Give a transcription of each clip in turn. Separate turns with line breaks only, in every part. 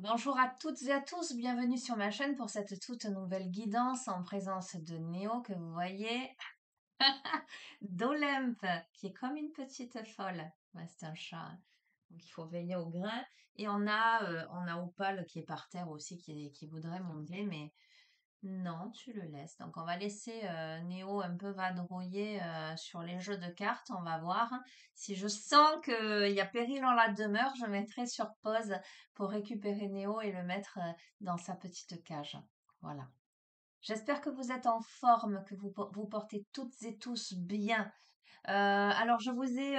Bonjour à toutes et à tous, bienvenue sur ma chaîne pour cette toute nouvelle guidance en présence de Néo que vous voyez, d'Olympe qui est comme une petite folle. Ouais, c'est un chat, hein. Donc il faut veiller au grain. Et on a Opal qui est par terre aussi, qui voudrait monter, mais non, tu le laisses. Donc on va laisser Néo un peu vadrouiller sur les jeux de cartes. On va voir. Si je sens qu'il y a péril en la demeure, je mettrai sur pause pour récupérer Néo et le mettre dans sa petite cage. Voilà. J'espère que vous êtes en forme, que vous portez toutes et tous bien. Alors j'allais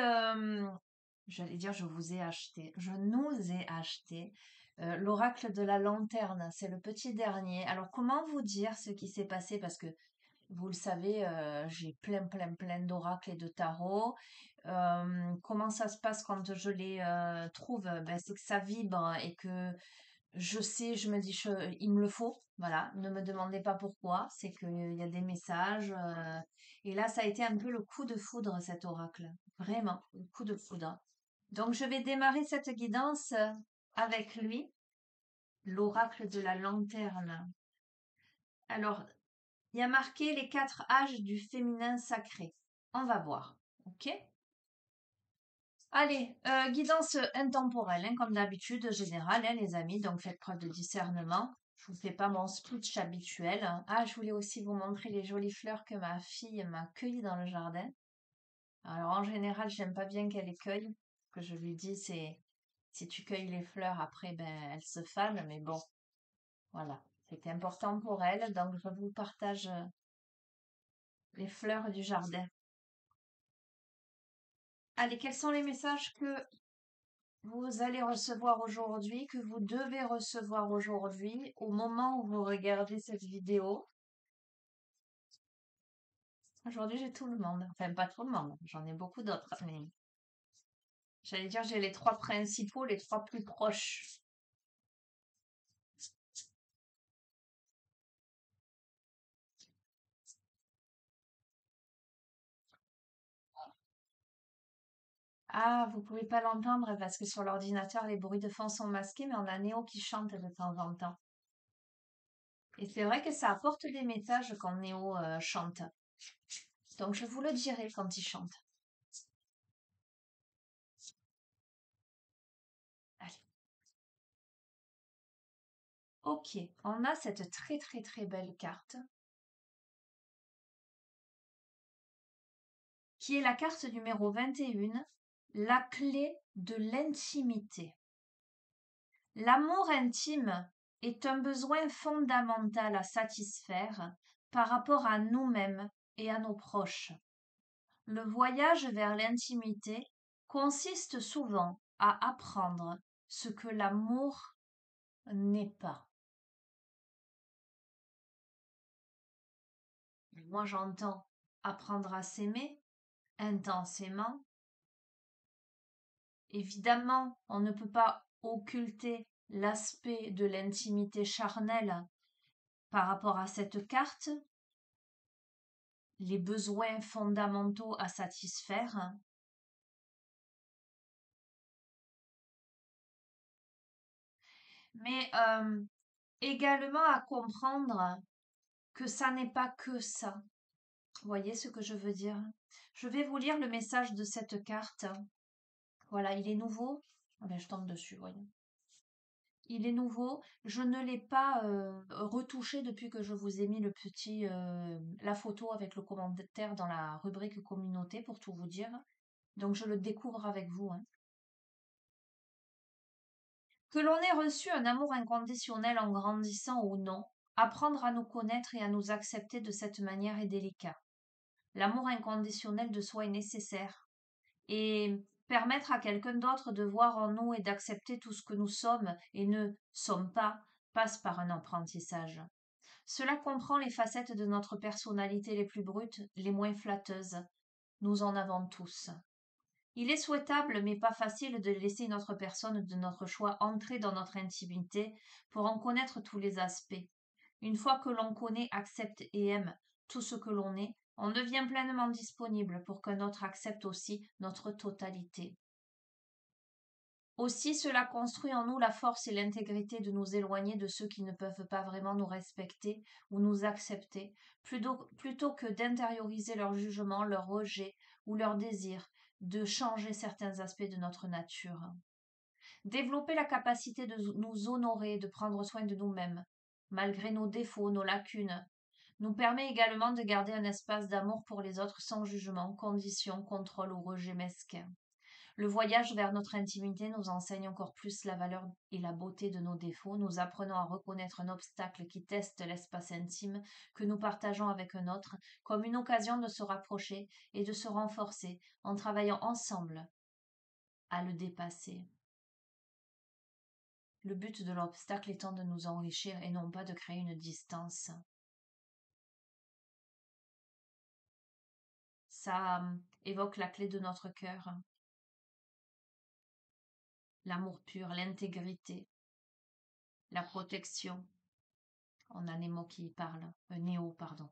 dire je vous ai acheté, je nous ai acheté l'oracle de la lanterne, c'est le petit dernier. Alors comment vous dire ce qui s'est passé parce que vous le savez, j'ai plein d'oracles et de tarots. Comment ça se passe quand je les trouve? Ben, c'est que ça vibre et que je sais, je me dis, il me le faut. Voilà, ne me demandez pas pourquoi, c'est qu'il y a des messages. Et là, ça a été un peu le coup de foudre, cet oracle. Vraiment, le coup de foudre. Donc, je vais démarrer cette guidance avec lui, l'oracle de la lanterne. Alors, il y a marqué les 4 âges du féminin sacré. On va voir. OK? Allez, guidance intemporelle, hein, comme d'habitude, générale, hein, les amis. Donc, faites preuve de discernement. Je vous fais pas mon speech habituel, hein. Ah, je voulais aussi vous montrer les jolies fleurs que ma fille m'a cueillies dans le jardin. Alors, en général, j'aime pas bien qu'elle les cueille. Ce que je lui dis, c'est si tu cueilles les fleurs, après, ben, elles se fanent. Mais bon, voilà. C'était important pour elle. Donc, je vous partage les fleurs du jardin. Allez, quels sont les messages que vous allez recevoir aujourd'hui, que vous devez recevoir aujourd'hui, au moment où vous regardez cette vidéo? Aujourd'hui, j'ai tout le monde. Enfin, pas tout le monde, j'en ai beaucoup d'autres, mais j'allais dire, j'ai les 3 principaux, les 3 plus proches. Ah, vous pouvez pas l'entendre parce que sur l'ordinateur, les bruits de fond sont masqués, mais on a Néo qui chante de temps en temps. Et c'est vrai que ça apporte des messages quand Néo chante. Donc, je vous le dirai quand il chante. Allez. Ok, on a cette très belle carte qui est la carte numéro 21, la clé de l'intimité. L'amour intime est un besoin fondamental à satisfaire par rapport à nous-mêmes et à nos proches. Le voyage vers l'intimité consiste souvent à apprendre ce que l'amour n'est pas. Moi j'entends apprendre à s'aimer intensément. Évidemment, on ne peut pas occulter l'aspect de l'intimité charnelle par rapport à cette carte, les besoins fondamentaux à satisfaire, mais également à comprendre que ça n'est pas que ça. Vous voyez ce que je veux dire? Je vais vous lire le message de cette carte. Voilà, il est nouveau. Ah ben, je tombe dessus, voyons. Il est nouveau. Je ne l'ai pas retouché depuis que je vous ai mis la photo avec le commentaire dans la rubrique communauté pour tout vous dire. Donc je le découvre avec vous, hein. Que l'on ait reçu un amour inconditionnel en grandissant ou non, apprendre à nous connaître et à nous accepter de cette manière est délicat. L'amour inconditionnel de soi est nécessaire. Et permettre à quelqu'un d'autre de voir en nous et d'accepter tout ce que nous sommes et ne sommes pas passe par un apprentissage. Cela comprend les facettes de notre personnalité les plus brutes, les moins flatteuses. Nous en avons tous. Il est souhaitable, mais pas facile, de laisser une autre personne de notre choix entrer dans notre intimité pour en connaître tous les aspects. Une fois que l'on connaît, accepte et aime tout ce que l'on est, on devient pleinement disponible pour qu'un autre accepte aussi notre totalité. Aussi, cela construit en nous la force et l'intégrité de nous éloigner de ceux qui ne peuvent pas vraiment nous respecter ou nous accepter, plutôt que d'intérioriser leur jugement, leur rejet ou leur désir de changer certains aspects de notre nature. Développer la capacité de nous honorer, de prendre soin de nous-mêmes, malgré nos défauts, nos lacunes, nous permet également de garder un espace d'amour pour les autres sans jugement, condition, contrôle ou rejet mesquin. Le voyage vers notre intimité nous enseigne encore plus la valeur et la beauté de nos défauts, nous apprenons à reconnaître un obstacle qui teste l'espace intime que nous partageons avec un autre comme une occasion de se rapprocher et de se renforcer en travaillant ensemble à le dépasser. Le but de l'obstacle étant de nous enrichir et non pas de créer une distance. Ça évoque la clé de notre cœur, l'amour pur, l'intégrité, la protection. On a Nemo qui parle, Néo, pardon.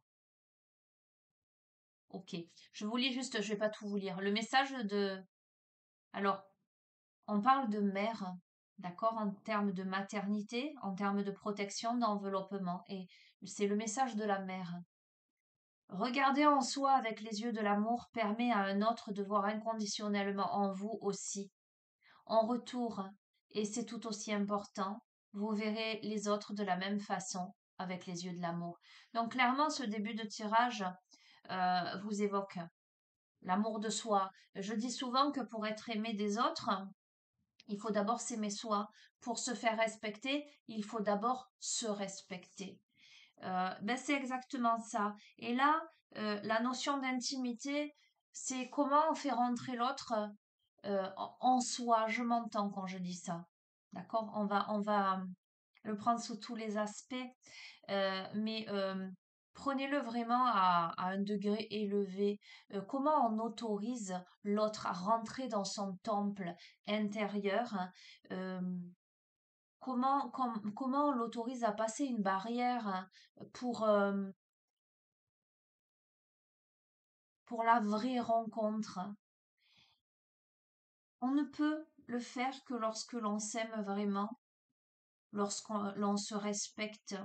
Ok, je vous lis juste, je vais pas tout vous lire. Le message de... Alors, on parle de mère, d'accord, en termes de maternité, en termes de protection, d'enveloppement. Et c'est le message de la mère. Regarder en soi avec les yeux de l'amour permet à un autre de voir inconditionnellement en vous aussi. En retour, et c'est tout aussi important, vous verrez les autres de la même façon, avec les yeux de l'amour. Donc clairement, ce début de tirage vous évoque l'amour de soi. Je dis souvent que pour être aimé des autres, il faut d'abord s'aimer soi. Pour se faire respecter, il faut d'abord se respecter. C'est exactement ça. Et là, la notion d'intimité, c'est comment on fait rentrer l'autre en soi. Je m'entends quand je dis ça. D'accord? On va le prendre sous tous les aspects, mais prenez-le vraiment à un degré élevé. Comment on autorise l'autre à rentrer dans son temple intérieur, hein, euh, comment on l'autorise à passer une barrière, hein, pour, euh, pour la vraie rencontre. On ne peut le faire que lorsque l'on s'aime vraiment, lorsqu'on l'on se respecte.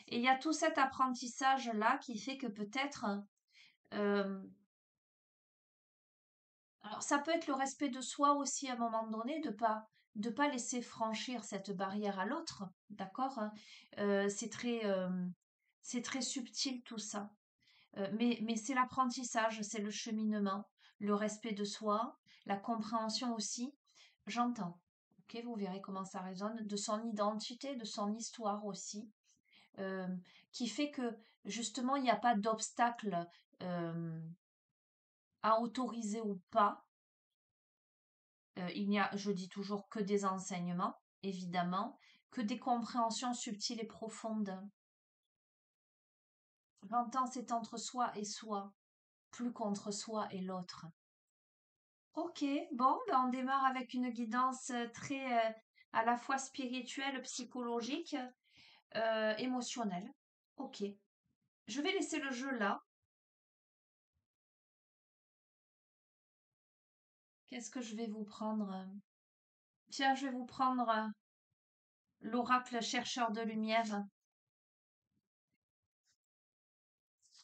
Et il y a tout cet apprentissage-là qui fait que peut-être, euh, alors ça peut être le respect de soi aussi à un moment donné, de pas laisser franchir cette barrière à l'autre, d'accord, hein. C'est très subtil tout ça. Mais c'est l'apprentissage, c'est le cheminement, le respect de soi, la compréhension aussi. J'entends. Ok, vous verrez comment ça résonne, de son identité, de son histoire aussi, euh, qui fait que justement il n'y a pas d'obstacle euh, à autoriser ou pas. Il n'y a, je dis toujours, que des enseignements, évidemment, que des compréhensions subtiles et profondes. J'entends, c'est entre soi et soi, plus qu'entre soi et l'autre. Ok, bon, on démarre avec une guidance très à la fois spirituelle, psychologique, émotionnelle. Ok, je vais laisser le jeu là. Qu'est-ce que je vais vous prendre? Tiens, je vais vous prendre l'oracle chercheur de lumière,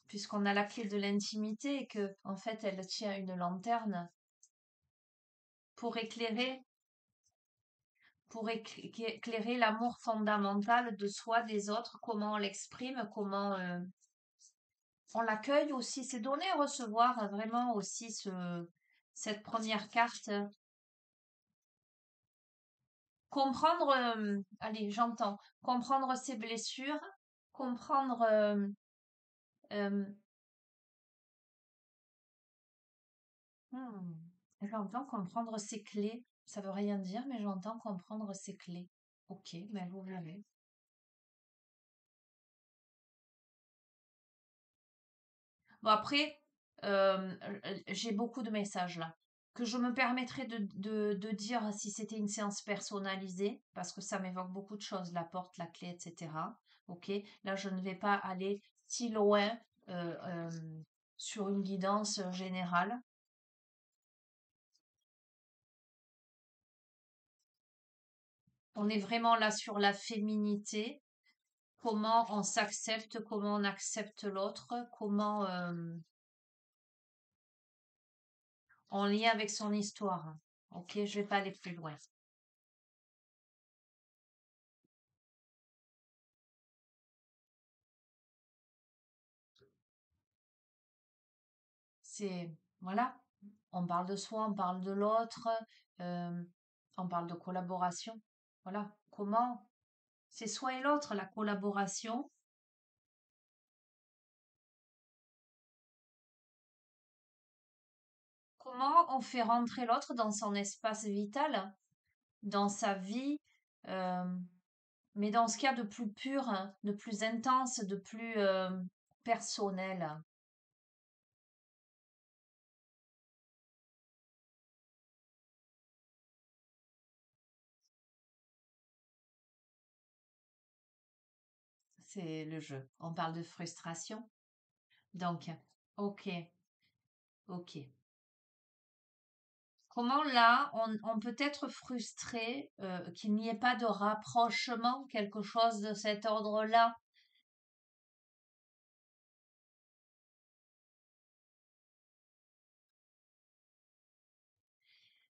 puisqu'on a la clé de l'intimité et que, en fait, elle tient une lanterne pour éclairer, pour éclairer l'amour fondamental de soi, des autres, comment on l'exprime, comment on l'accueille aussi. C'est donner et recevoir vraiment aussi cette première carte. Comprendre, allez, j'entends, comprendre ses blessures, comprendre, euh, hmm, j'entends comprendre ses clés. Ça veut rien dire, mais j'entends comprendre ses clés. Ok, mais vous verrez. Bon, après, j'ai beaucoup de messages là que je me permettrai de dire si c'était une séance personnalisée, parce que ça m'évoque beaucoup de choses, la porte, la clé, etc. Ok, là, je ne vais pas aller si loin euh, euh, sur une guidance générale. On est vraiment là sur la féminité, comment on s'accepte, comment on accepte l'autre, comment en lien avec son histoire. Ok, je vais pas aller plus loin. C'est, voilà, on parle de soi, on parle de l'autre, euh, on parle de collaboration. Voilà, comment c'est soi et l'autre, la collaboration. Comment on fait rentrer l'autre dans son espace vital, dans sa vie, euh, mais dans ce qu'il y a de plus pur, hein, de plus intense, de plus personnel. C'est le jeu. On parle de frustration. Donc, ok, ok. Comment là, on peut être frustré qu'il n'y ait pas de rapprochement, quelque chose de cet ordre-là,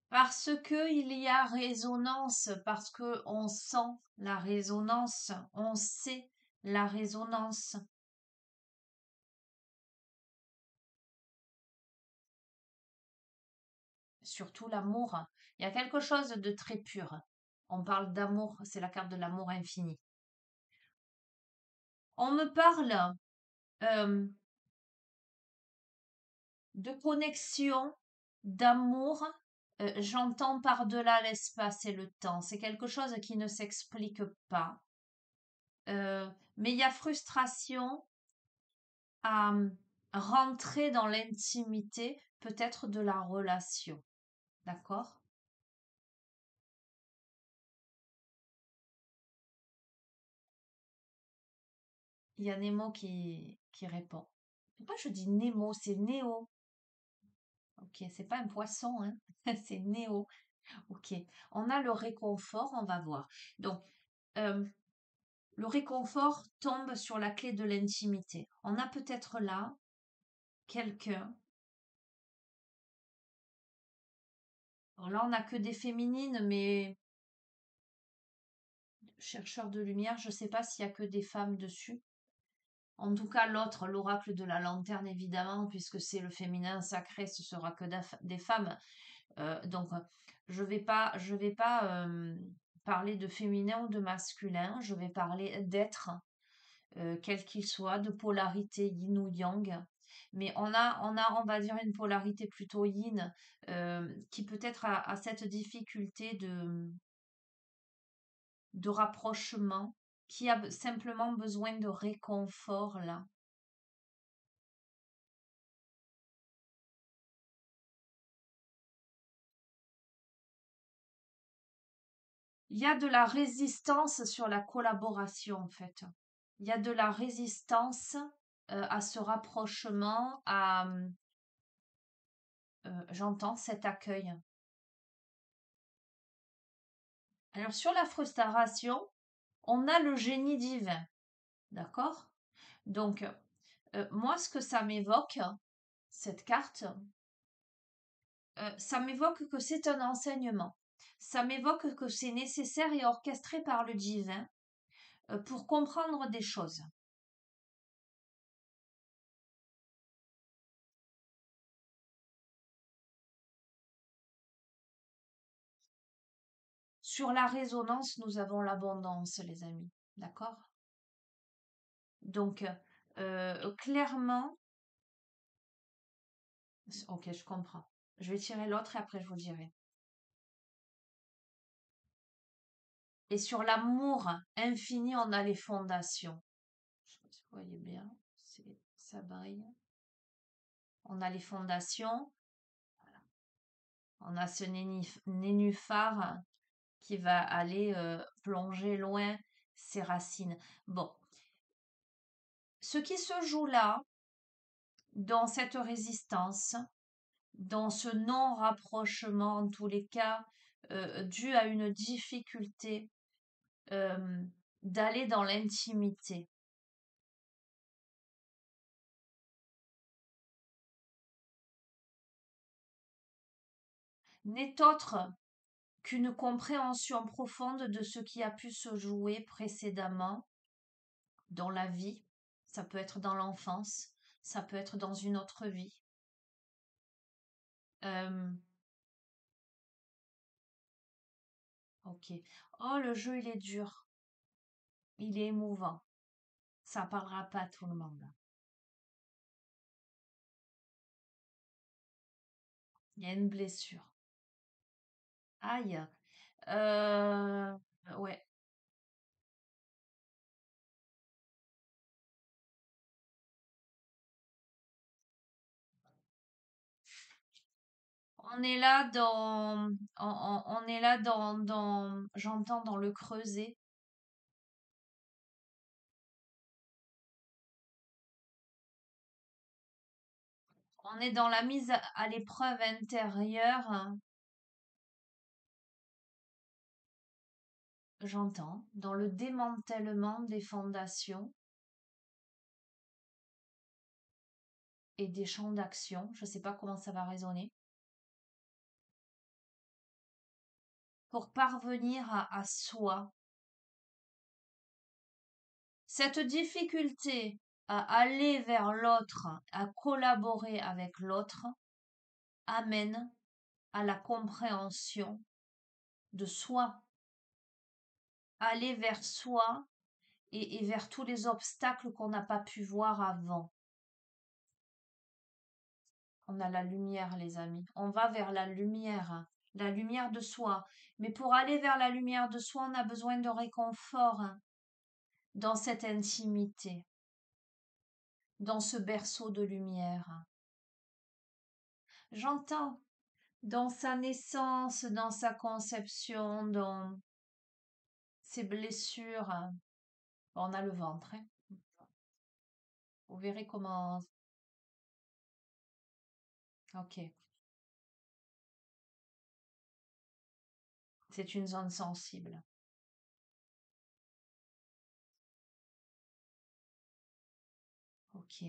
parce que il y a résonance, parce que on sent la résonance, on sait la résonance, surtout l'amour. Il y a quelque chose de très pur. On parle d'amour, c'est la carte de l'amour infini. On me parle euh, de connexion, d'amour, j'entends par-delà l'espace et le temps. C'est quelque chose qui ne s'explique pas. Mais il y a frustration à rentrer dans l'intimité, peut-être de la relation. D'accord? Il y a Nemo qui répond. Pourquoi je dis Nemo? C'est Néo. Ok, c'est pas un poisson, hein? C'est Néo. Ok. On a le réconfort, on va voir. Donc, euh, le réconfort tombe sur la clé de l'intimité. On a peut-être là quelqu'un. Alors là, on n'a que des féminines, mais chercheurs de lumière, je ne sais pas s'il y a que des femmes dessus. En tout cas, l'autre, l'oracle de la lanterne, évidemment, puisque c'est le féminin sacré, ce sera que des femmes. Donc, je vais pas parler de féminin ou de masculin. Je vais parler d'être, quel qu'il soit, de polarité yin ou yang. Mais on va dire, une polarité plutôt yin, qui peut-être a cette difficulté de rapprochement, qui a simplement besoin de réconfort là. Il y a de la résistance sur la collaboration en fait. Il y a de la résistance à ce rapprochement, à, j'entends cet accueil. Alors sur la frustration, on a le génie divin, d'accord? Donc, moi, ce que ça m'évoque, cette carte, ça m'évoque que c'est un enseignement. Ça m'évoque que c'est nécessaire et orchestré par le divin pour comprendre des choses. Sur la résonance, nous avons l'abondance, les amis. D'accord? Donc, clairement, ok, je comprends. Je vais tirer l'autre et après je vous dirai. Et sur l'amour infini, on a les fondations. Je sais pas si vous voyez bien, ça brille. On a les fondations, on a ce nénuphar qui va aller plonger loin ses racines. Bon, ce qui se joue là, dans cette résistance, dans ce non-rapprochement, en tous les cas, dû à une difficulté euh, d'aller dans l'intimité n'est autre qu'une compréhension profonde de ce qui a pu se jouer précédemment dans la vie. Ça peut être dans l'enfance, ça peut être dans une autre vie. Euh, ok. Oh, le jeu, il est dur. Il est émouvant. Ça parlera pas à tout le monde. Il y a une blessure. Aïe. Euh, ouais. On est là on est là j'entends dans le creuset. On est dans la mise à l'épreuve intérieure. J'entends dans le démantèlement des fondations et des champs d'action. Je ne sais pas comment ça va résonner. Pour parvenir à soi. Cette difficulté à aller vers l'autre, à collaborer avec l'autre, amène à la compréhension de soi, aller vers soi et vers tous les obstacles qu'on n'a pas pu voir avant. On a la lumière, les amis. On va vers la lumière de soi. Mais pour aller vers la lumière de soi, on a besoin de réconfort dans cette intimité, dans ce berceau de lumière. J'entends dans sa naissance, dans sa conception, dans ses blessures. On a le ventre, hein. Vous verrez comment. Ok, c'est une zone sensible. Ok.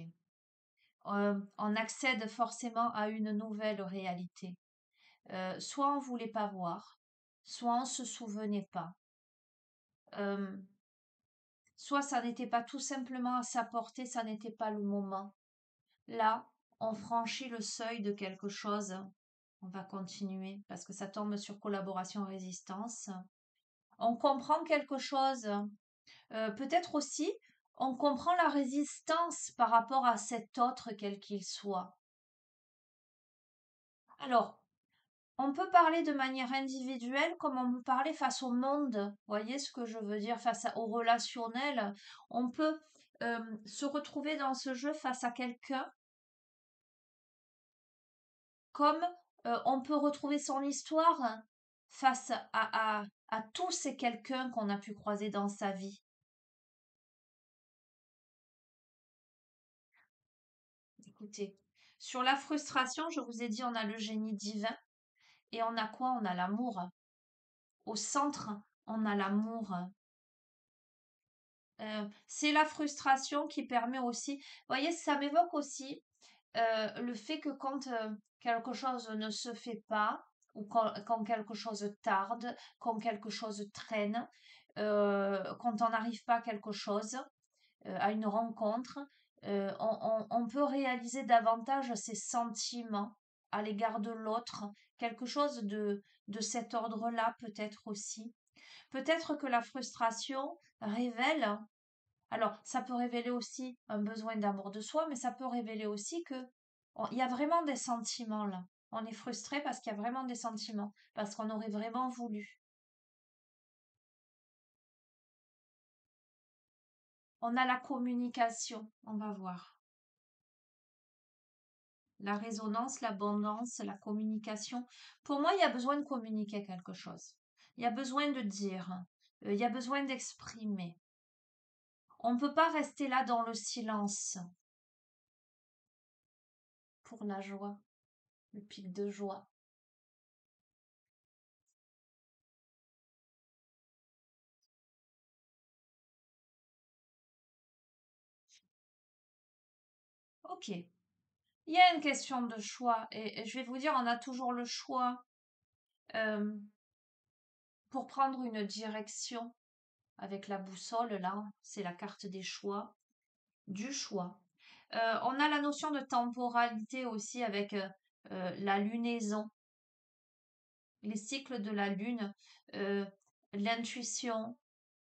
On accède forcément à une nouvelle réalité. Soit on voulait pas voir, soit on se souvenait pas. Euh, Soit ça n'était pas tout simplement à sa portée, ça n'était pas le moment. Là, on franchit le seuil de quelque chose. On va continuer parce que ça tombe sur collaboration résistance. On comprend quelque chose. Peut-être aussi, on comprend la résistance par rapport à cet autre quel qu'il soit. Alors, on peut parler de manière individuelle comme on peut parler face au monde. Voyez ce que je veux dire, au relationnel. On peut se retrouver dans ce jeu face à quelqu'un comme on peut retrouver son histoire face à tous ces quelqu'un qu'on a pu croiser dans sa vie. Écoutez, sur la frustration, je vous ai dit, on a le génie divin et on a quoi? On a l'amour. Au centre, on a l'amour. C'est la frustration qui permet aussi, vous voyez, ça m'évoque aussi le fait que quand quelque chose ne se fait pas, ou quand quelque chose tarde, quand quelque chose traîne, quand on n'arrive pas à quelque chose, à une rencontre, on peut réaliser davantage ses sentiments à l'égard de l'autre, quelque chose de cet ordre-là peut-être aussi. Peut-être que la frustration révèle, alors ça peut révéler aussi un besoin d'amour de soi, mais ça peut révéler aussi que il y a vraiment des sentiments là. On est frustré parce qu'il y a vraiment des sentiments, parce qu'on aurait vraiment voulu. On a la communication, on va voir. La résonance, l'abondance, la communication. Pour moi, il y a besoin de communiquer quelque chose. Il y a besoin de dire. Il y a besoin d'exprimer. On ne peut pas rester là dans le silence pour la joie, le pic de joie. Ok. Il y a une question de choix et je vais vous dire, on a toujours le choix euh, pour prendre une direction avec la boussole, là, c'est la carte des choix, du choix. On a la notion de temporalité aussi avec la lunaison, les cycles de la lune, euh, l'intuition,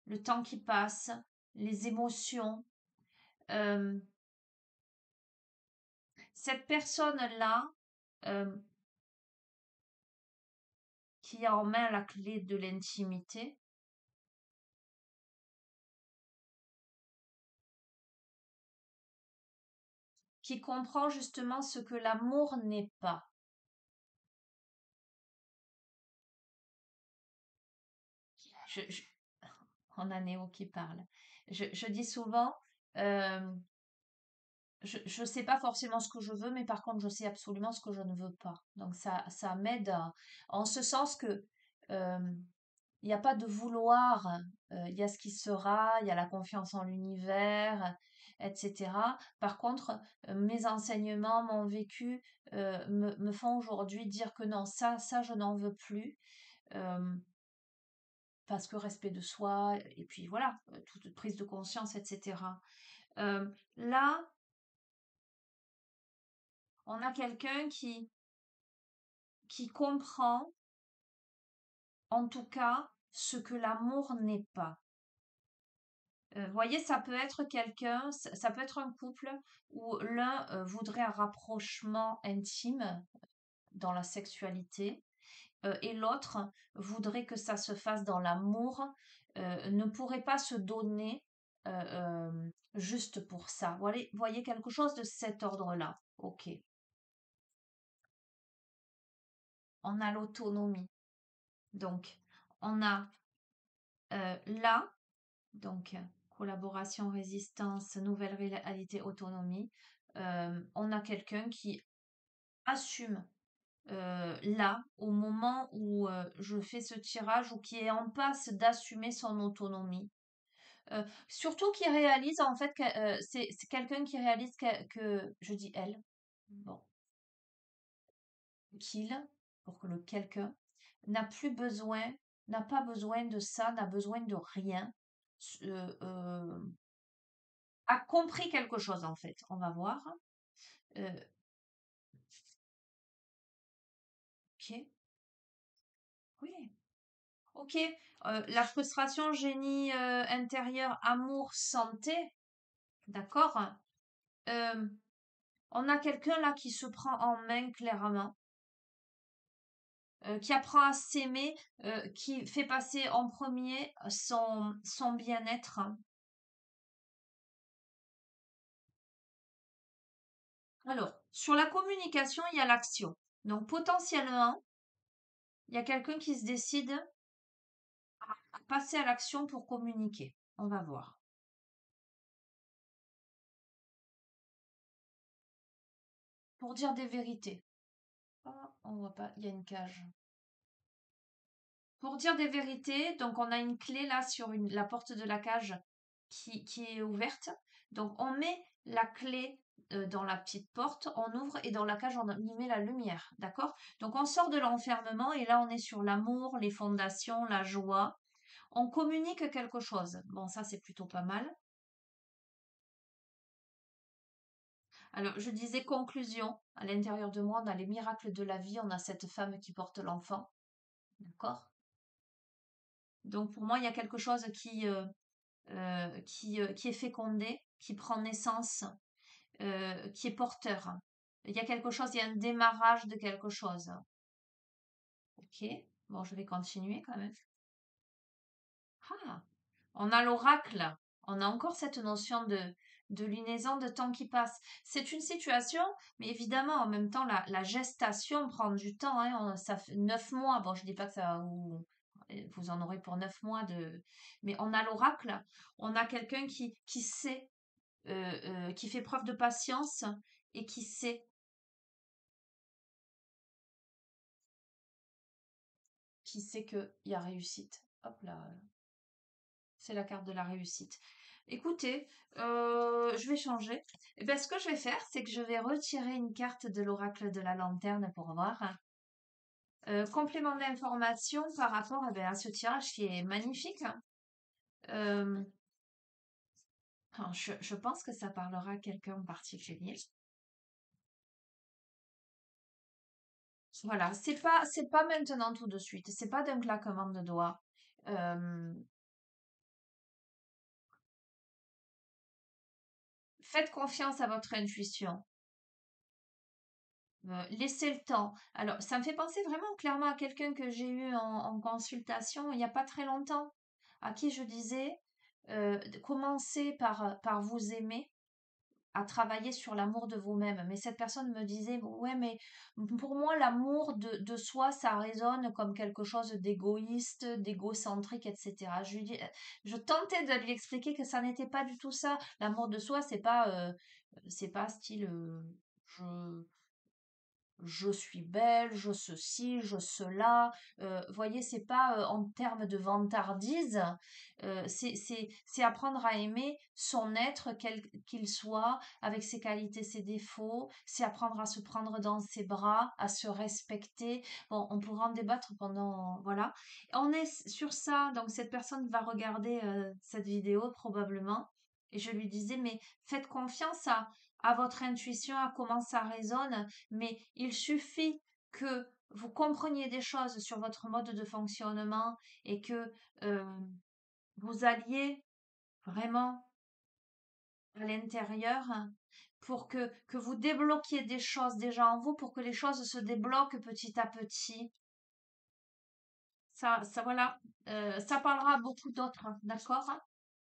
le temps qui passe, les émotions. Euh, cette personne-là, euh, qui a en main la clé de l'intimité, qui comprend justement ce que l'amour n'est pas. Je, je- on a Néo qui parle. Je dis souvent, euh, je ne sais pas forcément ce que je veux, mais par contre, je sais absolument ce que je ne veux pas. Donc, ça m'aide en ce sens que euh, il n'y a pas de vouloir, il y a ce qui sera, il y a la confiance en l'univers, etc. Par contre, mes enseignements, mon vécu me font aujourd'hui dire que non, ça, je n'en veux plus. euh, Parce que respect de soi, et puis voilà, toute prise de conscience, etc. Là, on a quelqu'un qui comprend, en tout cas, ce que l'amour n'est pas. Vous voyez, ça peut être quelqu'un, ça peut être un couple où l'un voudrait un rapprochement intime dans la sexualité et l'autre voudrait que ça se fasse dans l'amour, ne pourrait pas se donner juste pour ça. Voyez quelque chose de cet ordre-là. Ok. On a l'autonomie. Donc, on a là, donc collaboration, résistance, nouvelle réalité, autonomie. On a quelqu'un qui assume là, au moment où je fais ce tirage, ou qui est en passe d'assumer son autonomie. Surtout qui réalise en fait que c'est quelqu'un qui réalise que je dis elle, bon, qu'il, pour que le quelqu'un n'a plus besoin, n'a pas besoin de ça, n'a besoin de rien, euh, euh, a compris quelque chose en fait. On va voir. Euh, ok, oui, ok. La frustration, génie intérieur, amour, santé, d'accord. Euh, on a quelqu'un là qui se prend en main clairement, qui apprend à s'aimer, qui fait passer en premier son bien-être. Alors, sur la communication, il y a l'action. Donc, potentiellement, il y a quelqu'un qui se décide à passer à l'action pour communiquer. On va voir. Pour dire des vérités. Ah, on voit pas, il y a une cage. Pour dire des vérités, donc on a une clé là sur la porte de la cage qui est ouverte. Donc on met la clé dans la petite porte, on ouvre et dans la cage on y met la lumière, d'accord? Donc on sort de l'enfermement et là on est sur l'amour, les fondations, la joie. On communique quelque chose. Bon, ça c'est plutôt pas mal. Alors je disais conclusion. À l'intérieur de moi, on a les miracles de la vie, on a cette femme qui porte l'enfant, d'accord? Donc pour moi, il y a quelque chose qui est fécondé, qui prend naissance, qui est porteur. Il y a quelque chose, il y a un démarrage de quelque chose. Ok, bon, je vais continuer quand même. Ah, on a l'oracle. On a encore cette notion de lunaison, de temps qui passe. C'est une situation, mais évidemment, en même temps, la gestation prend du temps. Hein. Ça fait 9 mois. Bon, je dis pas que ça vous en aurez pour 9 mois de. Mais on a l'oracle. On a quelqu'un qui sait, qui fait preuve de patience et qui sait qu'il y a réussite. Hop là, c'est la carte de la réussite. Écoutez, je vais changer. Eh ben, ce que je vais faire, c'est que je vais retirer une carte de l'oracle de la lanterne pour voir. Complément d'information par rapport ben, à ce tirage qui est magnifique, hein. Euh, alors, je pense que ça parlera à quelqu'un en particulier. Voilà, c'est pas maintenant tout de suite, c'est pas d'un claquement de doigts. Euh, Faites confiance à votre intuition. Laissez le temps. Alors, ça me fait penser vraiment clairement à quelqu'un que j'ai eu en consultation il n'y a pas très longtemps, à qui je disais, commencez par vous aimer, à travailler sur l'amour de vous-même. Mais cette personne me disait, ouais, mais pour moi, l'amour de soi, ça résonne comme quelque chose d'égoïste, d'égocentrique, etc. Je tentais de lui expliquer que ça n'était pas du tout ça. L'amour de soi, c'est pas style, je je suis belle, je ceci, je cela. Voyez, c'est pas en termes de vantardise. C'est apprendre à aimer son être, quel qu'il soit, avec ses qualités, ses défauts. C'est apprendre à se prendre dans ses bras, à se respecter. Bon, on pourra en débattre pendant, voilà. On est sur ça, donc cette personne va regarder cette vidéo probablement. Et je lui disais, mais faites confiance à votre intuition, à comment ça résonne, mais il suffit que vous compreniez des choses sur votre mode de fonctionnement et que euh, vous alliez vraiment à l'intérieur pour que vous débloquiez des choses déjà en vous, pour que les choses se débloquent petit à petit. Ça voilà, ça parlera à beaucoup d'autres, d'accord?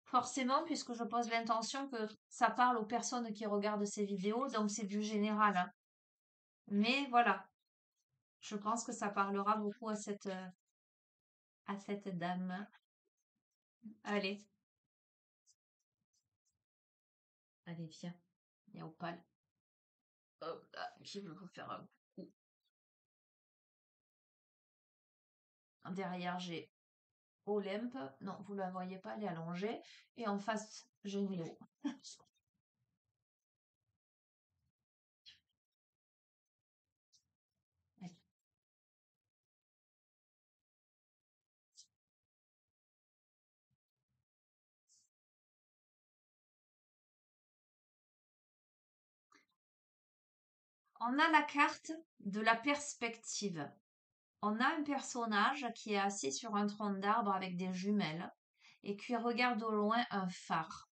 Forcément, puisque je pose l'intention que ça parle aux personnes qui regardent ces vidéos, donc c'est du général, hein. Mais voilà, je pense que ça parlera beaucoup à cette dame. Allez, allez, viens, viens au pal. Hop là, je vais vous faire un coup. Derrière, j'ai Olympe. Non, vous la voyez pas, elle est allongée. Et en face, j'ai Néo. On a la carte de la perspective. On a un personnage qui est assis sur un tronc d'arbre avec des jumelles et qui regarde au loin un phare.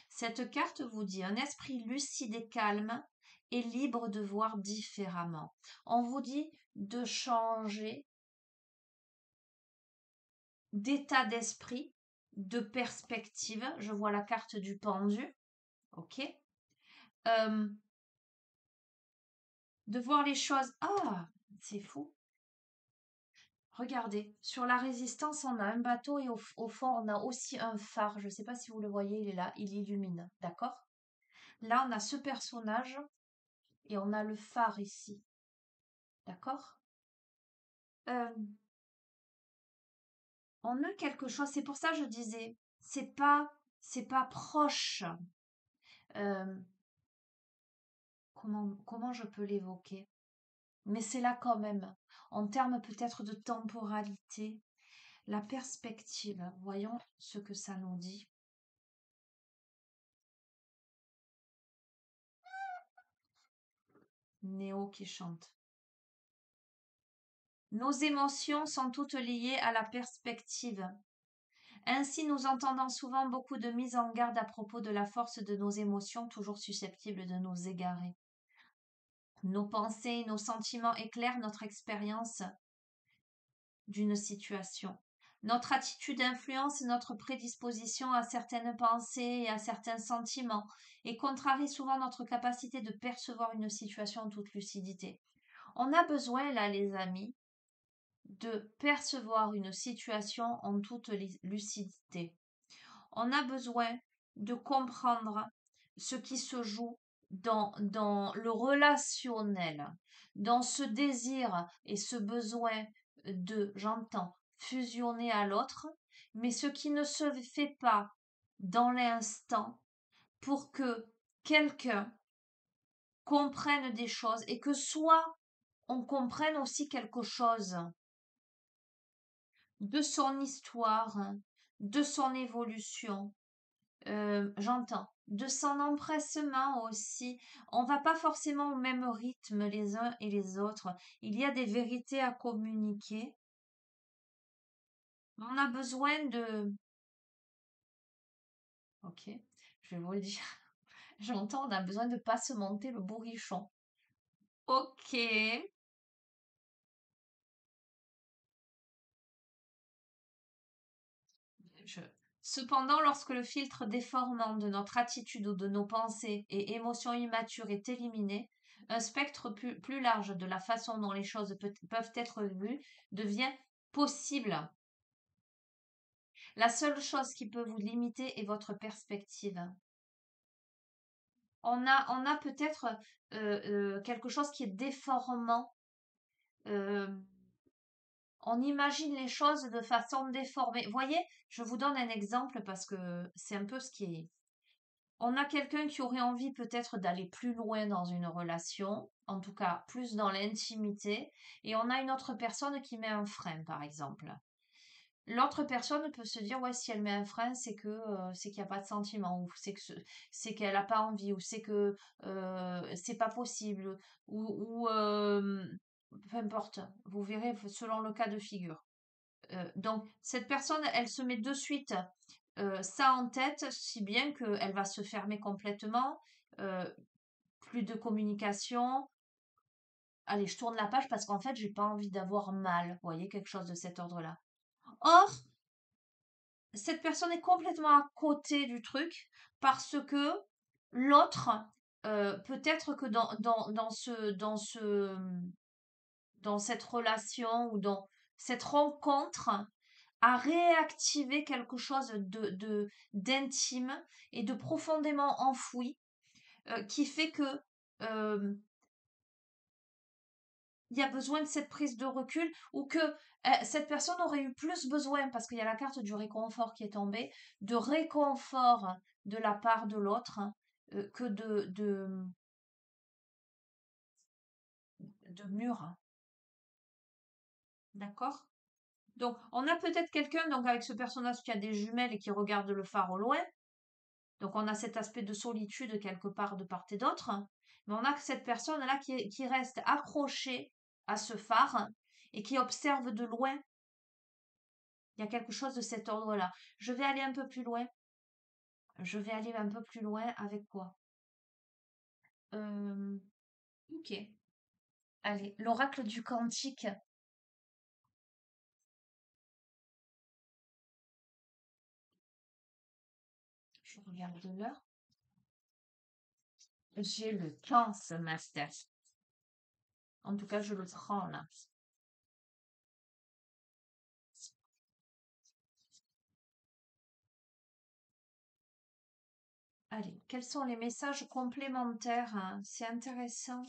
Cette carte vous dit un esprit lucide et calme et libre de voir différemment. On vous dit de changer d'état d'esprit, de perspective. Je vois la carte du pendu, ok. Euh, de voir les choses. Ah, c'est fou. Regardez, sur la résistance, on a un bateau et au fond, on a aussi un phare. Je ne sais pas si vous le voyez, il est là, il illumine, d'accord? Là, on a ce personnage et on a le phare ici, d'accord? Euh, on a quelque chose, c'est pour ça que je disais, c'est pas proche. Euh, comment je peux l'évoquer? Mais c'est là quand même, en termes peut-être de temporalité, la perspective. Voyons ce que ça nous dit. Néo qui chante. Nos émotions sont toutes liées à la perspective. Ainsi, nous entendons souvent beaucoup de mises en garde à propos de la force de nos émotions, toujours susceptibles de nous égarer. Nos pensées, nos sentiments éclairent notre expérience d'une situation. Notre attitude influence notre prédisposition à certaines pensées et à certains sentiments et contrarie souvent notre capacité de percevoir une situation en toute lucidité. On a besoin, là, les amis, de percevoir une situation en toute lucidité. On a besoin de comprendre ce qui se joue dans le relationnel, dans ce désir et ce besoin de, j'entends, fusionner à l'autre, mais ce qui ne se fait pas dans l'instant pour que quelqu'un comprenne des choses et que soit on comprenne aussi quelque chose de son histoire, de son évolution, j'entends, de son empressement aussi. On va pas forcément au même rythme les uns et les autres. Il y a des vérités à communiquer. On a besoin de... Ok, je vais vous le dire. J'entends, on a besoin de pas se monter le bourrichon. Ok. Je- Cependant, lorsque le filtre déformant de notre attitude ou de nos pensées et émotions immatures est éliminé, un spectre plus large de la façon dont les choses peuvent être vues devient possible. La seule chose qui peut vous limiter est votre perspective. On a peut-être quelque chose qui est déformant. euh, on imagine les choses de façon déformée. Voyez, je vous donne un exemple parce que c'est un peu ce qui est. On a quelqu'un qui aurait envie peut-être d'aller plus loin dans une relation, en tout cas plus dans l'intimité, et on a une autre personne qui met un frein, par exemple. L'autre personne peut se dire, ouais, si elle met un frein, c'est qu'il n'y a pas de sentiment, ou c'est qu'elle n'a pas envie, ou c'est que c'est pas possible, ou peu importe. Vous verrez selon le cas de figure. Donc cette personne, elle se met de suite ça en tête, si bien qu'elle va se fermer complètement, euh, plus de communication. Allez, je tourne la page parce qu'en fait, j'ai pas envie d'avoir mal, vous voyez, quelque chose de cet ordre-là. Or, cette personne est complètement à côté du truc parce que l'autre, peut-être que dans cette relation ou dans cette rencontre, a réactivé quelque chose d'intime et de profondément enfoui qui fait que euh, il y a besoin de cette prise de recul ou que cette personne aurait eu plus besoin, parce qu'il y a la carte du réconfort qui est tombée, de réconfort de la part de l'autre que de mur. D'accord? Donc, on a peut-être quelqu'un donc avec ce personnage qui a des jumelles et qui regarde le phare au loin. Donc, on a cet aspect de solitude quelque part de part et d'autre. Mais on a que cette personne-là qui reste accrochée à ce phare et qui observe de loin. Il y a quelque chose de cet ordre-là. Je vais aller un peu plus loin. Je vais aller un peu plus loin avec quoi? Euh, ok. Allez, l'oracle du cantique. Je regarde l'heure. J'ai le temps, ce master. En tout cas, je le prends là. Allez, quels sont les messages complémentaires, hein? C'est intéressant.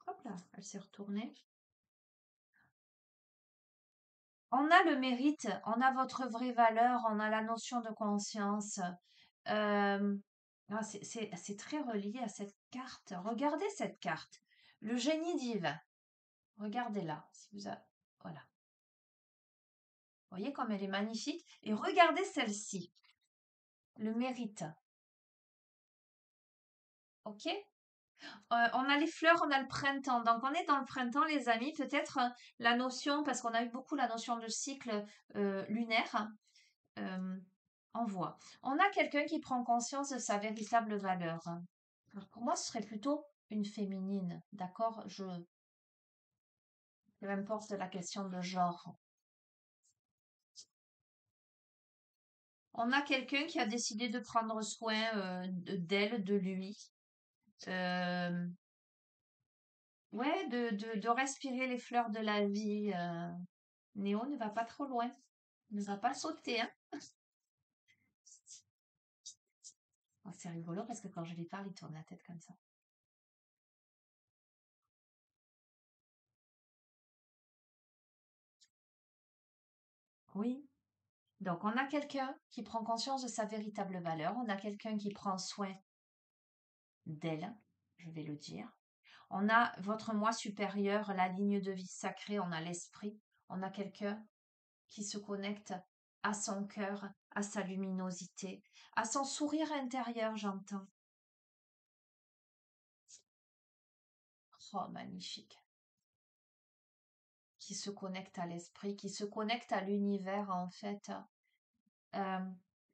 Hop là, elle s'est retournée. On a le mérite, on a votre vraie valeur, on a la notion de conscience. Euh, c'est très relié à cette carte. Regardez cette carte. Le génie divin. Regardez-la. Si vous voilà. Vous voyez comme elle est magnifique. Et regardez celle-ci. Le mérite. OK? On a les fleurs, on a le printemps. Donc, on est dans le printemps, les amis. Peut-être la notion, parce qu'on a eu beaucoup la notion de cycle lunaire, euh, en voie. On a quelqu'un qui prend conscience de sa véritable valeur. Alors, pour moi, ce serait plutôt une féminine. D'accord? Peu importe la question de genre. On a quelqu'un qui a décidé de prendre soin d'elle, de lui. Euh, ouais, de respirer les fleurs de la vie. Néo ne va pas trop loin. Ne va pas sauter, hein. Oh, c'est rigolo parce que quand je lui parle, il tourne la tête comme ça. Oui, Donc, on a quelqu'un qui prend conscience de sa véritable valeur, on a quelqu'un qui prend soin d'elle, je vais le dire. On a votre moi supérieur, la ligne de vie sacrée, on a l'esprit, on a quelqu'un qui se connecte à son cœur, à sa luminosité, à son sourire intérieur, j'entends. Oh, magnifique. Qui se connecte à l'esprit, qui se connecte à l'univers, en fait. Euh,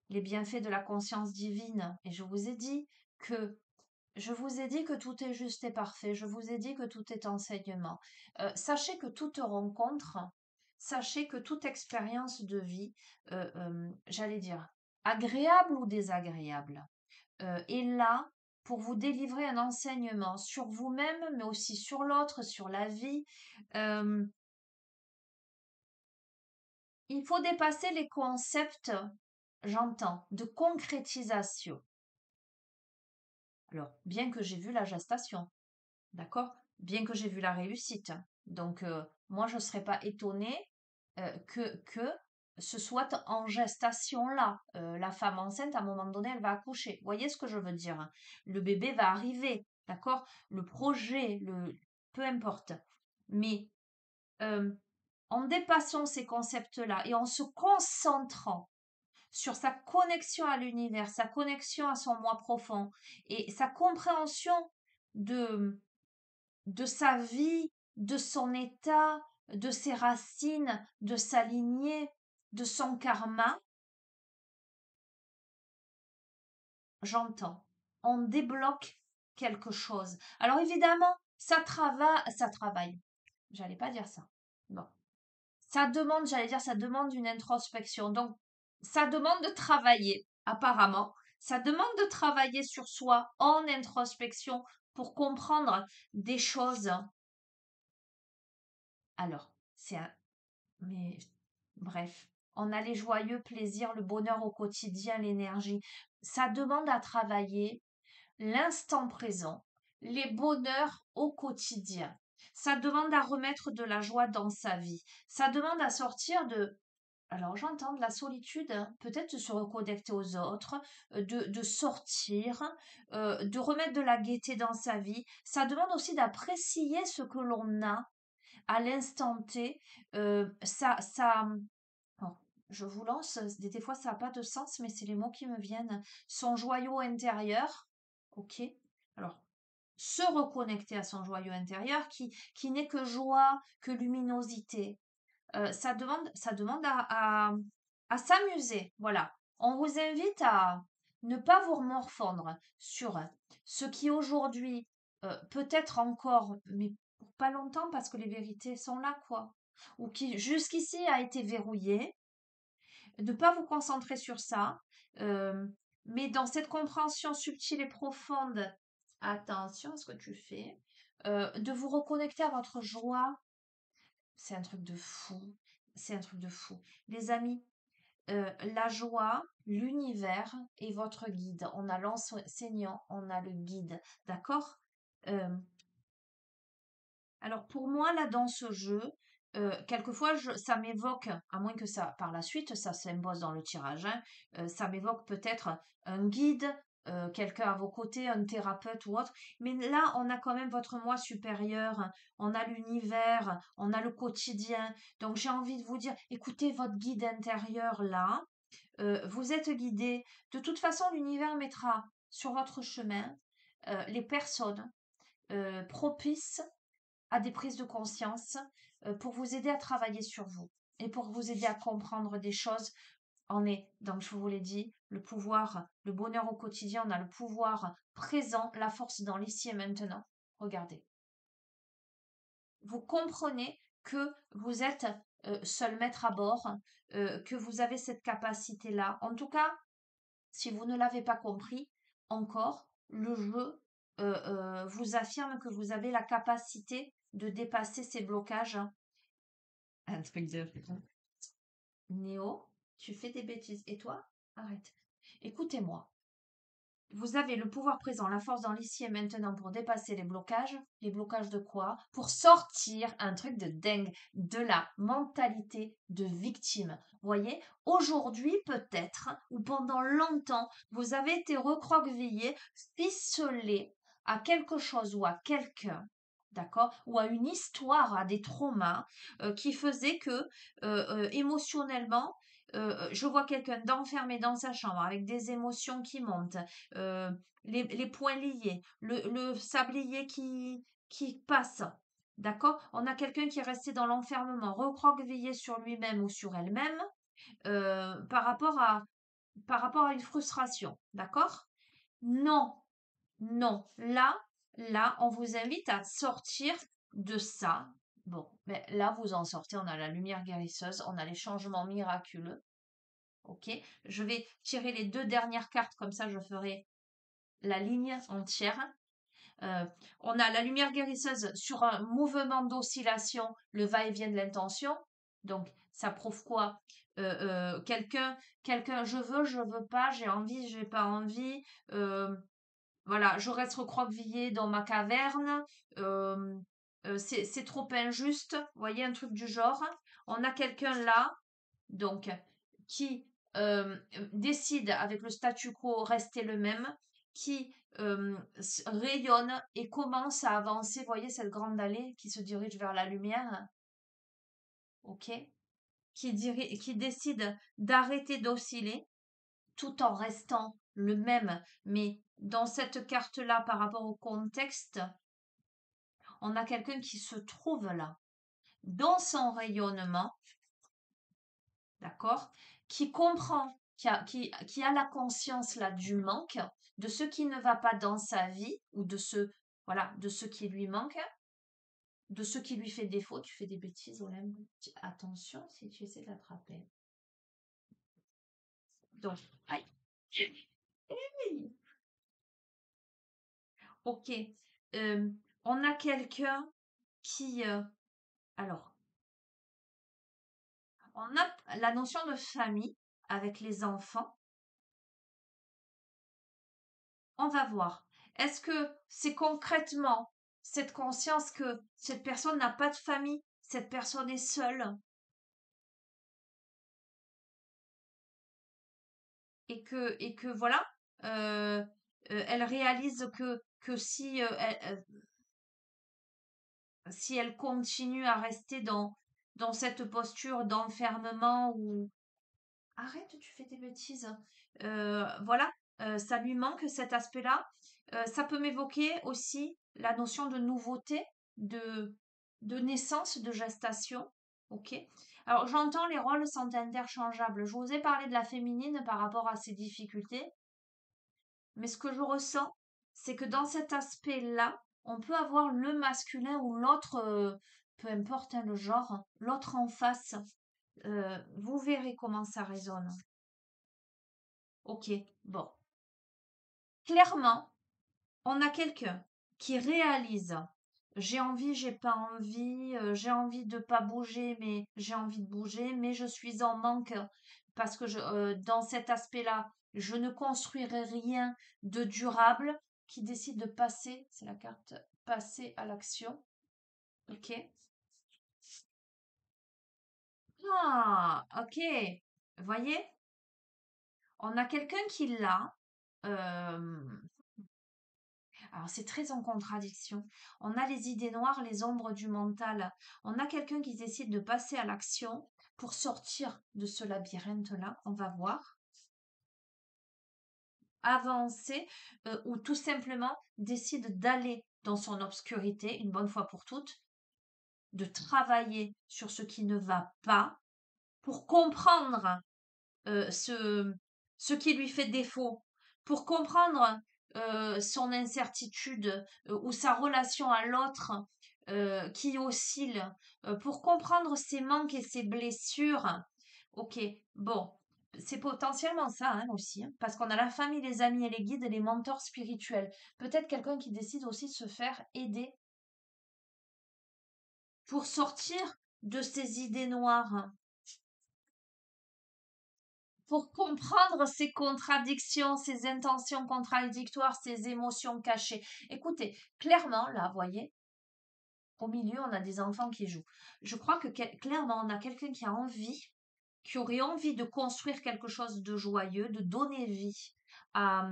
les bienfaits de la conscience divine. Et je vous ai dit que tout est juste et parfait. Je vous ai dit que tout est enseignement. Sachez que toute rencontre, sachez que toute expérience de vie, j'allais dire, agréable ou désagréable, est là pour vous délivrer un enseignement sur vous-même, mais aussi sur l'autre, sur la vie. Euh, il faut dépasser les concepts, j'entends, de concrétisation. Alors, bien que j'ai vu la gestation, d'accord? Bien que j'ai vu la réussite. Donc, moi, je ne serais pas étonnée que ce soit en gestation là. La femme enceinte, à un moment donné, elle va accoucher. Vous voyez ce que je veux dire, hein? Le bébé va arriver, d'accord? Le projet, peu importe. Mais euh, en dépassant ces concepts-là et en se concentrant sur sa connexion à l'univers, sa connexion à son moi profond et sa compréhension de, de sa vie, de son état, de ses racines, de sa lignée, de son karma, j'entends. On débloque quelque chose. Alors évidemment, ça travaille. J'allais pas dire ça. Bon. Ça demande, j'allais dire, ça demande une introspection. Donc, ça demande de travailler, apparemment. Ça demande de travailler sur soi en introspection pour comprendre des choses. Alors, c'est un, mais bref, on a les joyeux plaisirs, le bonheur au quotidien, l'énergie. Ça demande à travailler l'instant présent, les bonheurs au quotidien. Ça demande à remettre de la joie dans sa vie. Ça demande à sortir de... Alors j'entends de la solitude, hein, peut-être de se reconnecter aux autres, de sortir, de remettre de la gaieté dans sa vie. Ça demande aussi d'apprécier ce que l'on a à l'instant T. Oh, je vous lance, des fois ça n'a pas de sens, mais c'est les mots qui me viennent. Son joyau intérieur, ok. Alors, se reconnecter à son joyau intérieur qui n'est que joie, que luminosité. Ça demande à s'amuser. Voilà. On vous invite à ne pas vous morfondre sur ce qui aujourd'hui peut être encore, mais pour pas longtemps parce que les vérités sont là, quoi. Ou qui jusqu'ici a été verrouillé. Ne pas vous concentrer sur ça, euh, mais dans cette compréhension subtile et profonde, attention à ce que tu fais, de vous reconnecter à votre joie. C'est un truc de fou. C'est un truc de fou. Les amis, la joie, l'univers est votre guide. On a l'enseignant, on a le guide. D'accord? Euh, alors pour moi, là, dans ce jeu, quelquefois, ça m'évoque, à moins que ça, par la suite, ça s'impose dans le tirage, hein, ça m'évoque peut-être un guide, quelqu'un à vos côtés, un thérapeute ou autre. Mais là, on a quand même votre moi supérieur, hein, on a l'univers, on a le quotidien. Donc j'ai envie de vous dire, écoutez votre guide intérieur là, vous êtes guidé. De toute façon, l'univers mettra sur votre chemin les personnes propices à des prises de conscience pour vous aider à travailler sur vous et pour vous aider à comprendre des choses. On est, donc je vous l'ai dit, le pouvoir, le bonheur au quotidien, on a le pouvoir présent, la force dans l'ici et maintenant. Regardez. Vous comprenez que vous êtes seul maître à bord, que vous avez cette capacité-là. En tout cas, si vous ne l'avez pas compris encore, le jeu vous affirme que vous avez la capacité de dépasser ces blocages. Un truc de fou. Néo, tu fais des bêtises. Et toi? Arrête. Écoutez-moi. Vous avez le pouvoir présent, la force dans l'ici et maintenant pour dépasser les blocages. Les blocages de quoi? Pour sortir un truc de dingue de la mentalité de victime. Voyez, aujourd'hui peut-être, ou pendant longtemps, vous avez été recroquevillé, ficelé à quelque chose ou à quelqu'un, d'accord, ou à une histoire, à des traumas qui faisaient que émotionnellement, je vois quelqu'un d'enfermé dans sa chambre avec des émotions qui montent, euh, les poings liés, le sablier qui passe. D'accord? On a quelqu'un qui est resté dans l'enfermement, recroquevillé sur lui-même ou sur elle-même par rapport à une frustration. D'accord? Non, non. Là, on vous invite à sortir de ça. Bon, mais là, vous en sortez. On a la lumière guérisseuse, on a les changements miraculeux. Ok? Je vais tirer les deux dernières cartes, comme ça, je ferai la ligne entière. Euh, on a la lumière guérisseuse sur un mouvement d'oscillation, le va-et-vient de l'intention. Donc, ça prouve quoi? Quelqu'un, je veux pas, j'ai envie, j'ai pas envie. Voilà, je reste recroquevillé dans ma caverne. euh, c'est trop injuste. Vous voyez, un truc du genre. On a quelqu'un là, donc, qui décide avec le statu quo rester le même, qui rayonne et commence à avancer. Vous voyez cette grande allée qui se dirige vers la lumière, ok? Qui décide d'arrêter d'osciller tout en restant le même, mais dans cette carte-là, par rapport au contexte, on a quelqu'un qui se trouve là, dans son rayonnement, d'accord, qui comprend, qui a la conscience là du manque, de ce qui ne va pas dans sa vie, ou de ce, voilà, de ce qui lui manque, de ce qui lui fait défaut. Tu fais des bêtises, Olympe. Attention si tu essaies de l'attraper. Donc, aïe. Ok. Euh, on a quelqu'un qui, alors, on a la notion de famille avec les enfants. On va voir. Est-ce que c'est concrètement cette conscience que cette personne n'a pas de famille, cette personne est seule et que voilà, euh, elle réalise que si elle continue à rester dans cette posture d'enfermement ou arrête, tu fais des bêtises. Voilà, ça lui manque cet aspect-là. Ça peut m'évoquer aussi la notion de nouveauté, de, de naissance, de gestation. Ok. Alors j'entends les rôles sont interchangeables. Je vous ai parlé de la féminine par rapport à ses difficultés, mais ce que je ressens, c'est que dans cet aspect-là, on peut avoir le masculin ou l'autre, peu importe hein, le genre, l'autre en face. Vous verrez comment ça résonne. Ok, bon. Clairement, on a quelqu'un qui réalise j'ai envie, j'ai pas envie, j'ai envie de pas bouger, mais j'ai envie de bouger, mais je suis en manque parce que dans cet aspect-là, je ne construirai rien de durable qui décide de passer, c'est la carte passer à l'action. Ok. Ah, ok. Voyez, on a quelqu'un qui l'a. euh, Alors, c'est très en contradiction. On a les idées noires, les ombres du mental. On a quelqu'un qui décide de passer à l'action pour sortir de ce labyrinthe-là. On va voir. Avancer ou tout simplement décide d'aller dans son obscurité une bonne fois pour toutes, de travailler sur ce qui ne va pas pour comprendre ce qui lui fait défaut, pour comprendre son incertitude ou sa relation à l'autre qui oscille, pour comprendre ses manques et ses blessures. Ok, bon, c'est potentiellement ça hein, aussi, hein, parce qu'on a la famille, les amis et les guides et les mentors spirituels. Peut-être quelqu'un qui décide aussi de se faire aider pour sortir de ses idées noires. pour comprendre ces contradictions, ces intentions contradictoires, ces émotions cachées. Écoutez, clairement, là, voyez, au milieu, on a des enfants qui jouent. Je crois que clairement, on a quelqu'un qui a envie, qui aurait envie de construire quelque chose de joyeux, de donner vie à,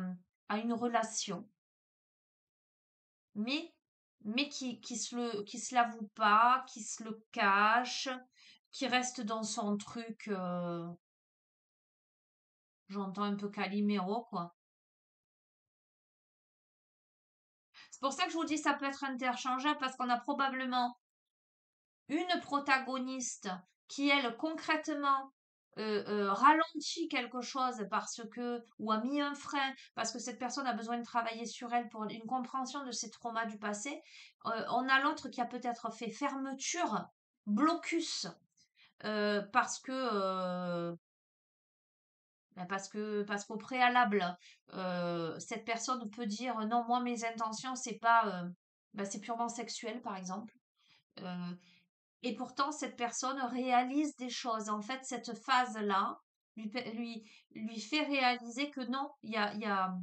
à une relation, mais, mais qui se l'avoue pas, qui se le cache, qui reste dans son truc, j'entends un peu Calimero, quoi. C'est pour ça que je vous dis ça peut être interchangeable parce qu'on a probablement une protagoniste qui, elle, concrètement, ralentit quelque chose parce que, ou a mis un frein, parce que cette personne a besoin de travailler sur elle pour une compréhension de ses traumas du passé. On a l'autre qui a peut-être fait fermeture, blocus, parce qu'au préalable, cette personne peut dire non, moi mes intentions c'est pas, c'est purement sexuel par exemple. Euh, et pourtant, cette personne réalise des choses. En fait, cette phase-là lui fait réaliser que non, il y a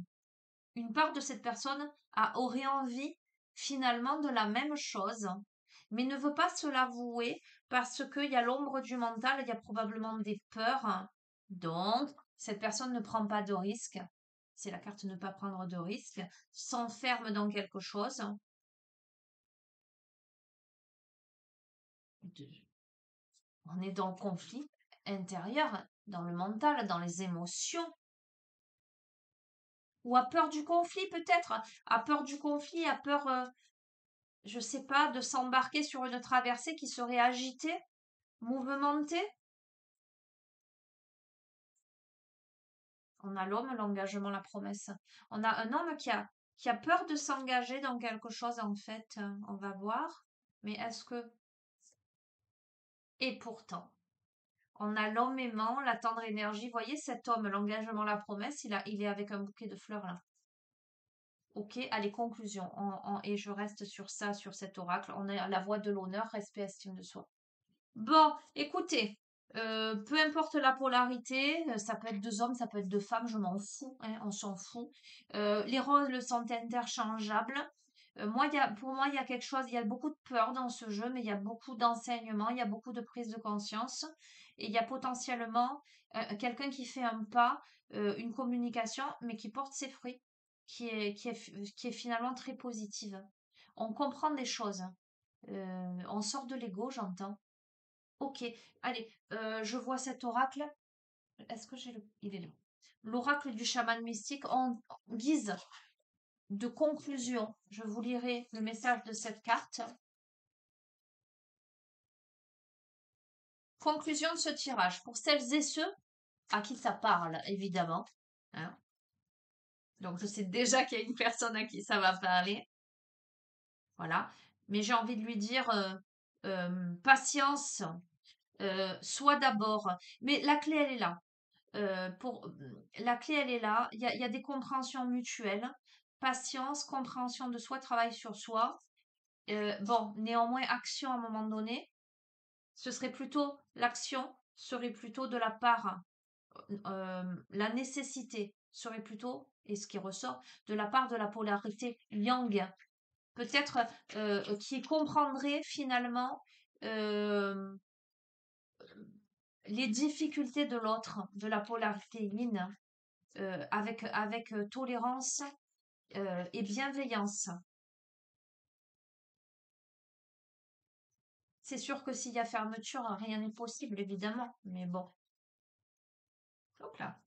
une part de cette personne aurait envie finalement de la même chose, mais ne veut pas se l'avouer parce qu'il y a l'ombre du mental, il y a probablement des peurs. Donc, cette personne ne prend pas de risque. C'est la carte ne pas prendre de risque, s'enferme dans quelque chose. On est dans le conflit intérieur, dans le mental, dans les émotions, ou a peur du conflit peut-être, a peur du conflit, a peur, je sais pas, de s'embarquer sur une traversée qui serait agitée, mouvementée. On a l'homme, l'engagement, la promesse. On a un homme qui a peur de s'engager dans quelque chose en fait, on va voir. Mais est-ce que... Et pourtant, on a l'homme aimant, la tendre énergie. Voyez cet homme, l'engagement, la promesse, il est avec un bouquet de fleurs là. Ok, allez, conclusion. Et je reste sur ça, sur cet oracle. On a la voie de l'honneur, respect, estime de soi. Bon, écoutez, peu importe la polarité, ça peut être deux hommes, ça peut être deux femmes, je m'en fous, hein, on s'en fout. Les rôles sont interchangeables. Pour moi, il y a quelque chose, il y a beaucoup de peur dans ce jeu, mais il y a beaucoup d'enseignement, il y a beaucoup de prise de conscience, et il y a potentiellement quelqu'un qui fait un pas, une communication, mais qui porte ses fruits, qui est finalement très positive. On comprend des choses. On sort de l'ego, j'entends. Ok, allez, je vois cet oracle. Est-ce que j'ai le... Il est là. L'oracle du chaman mystique en guise de conclusion. Je vous lirai le message de cette carte. Conclusion de ce tirage. Pour celles et ceux à qui ça parle, évidemment. Hein. Donc, je sais déjà qu'il y a une personne à qui ça va parler. Voilà. Mais j'ai envie de lui dire patience, sois d'abord. Mais la clé, elle est là. La clé, elle est là. Il y a des compréhensions mutuelles. Patience, compréhension de soi, travail sur soi. Bon, néanmoins, action à un moment donné. Ce serait plutôt, l'action serait plutôt de la part, la nécessité serait plutôt, et ce qui ressort, de la part de la polarité yang. Peut-être qui comprendrait finalement euh, les difficultés de l'autre, de la polarité yin, avec tolérance et bienveillance. C'est sûr que s'il y a fermeture, rien n'est possible, évidemment. Mais bon. Hop là.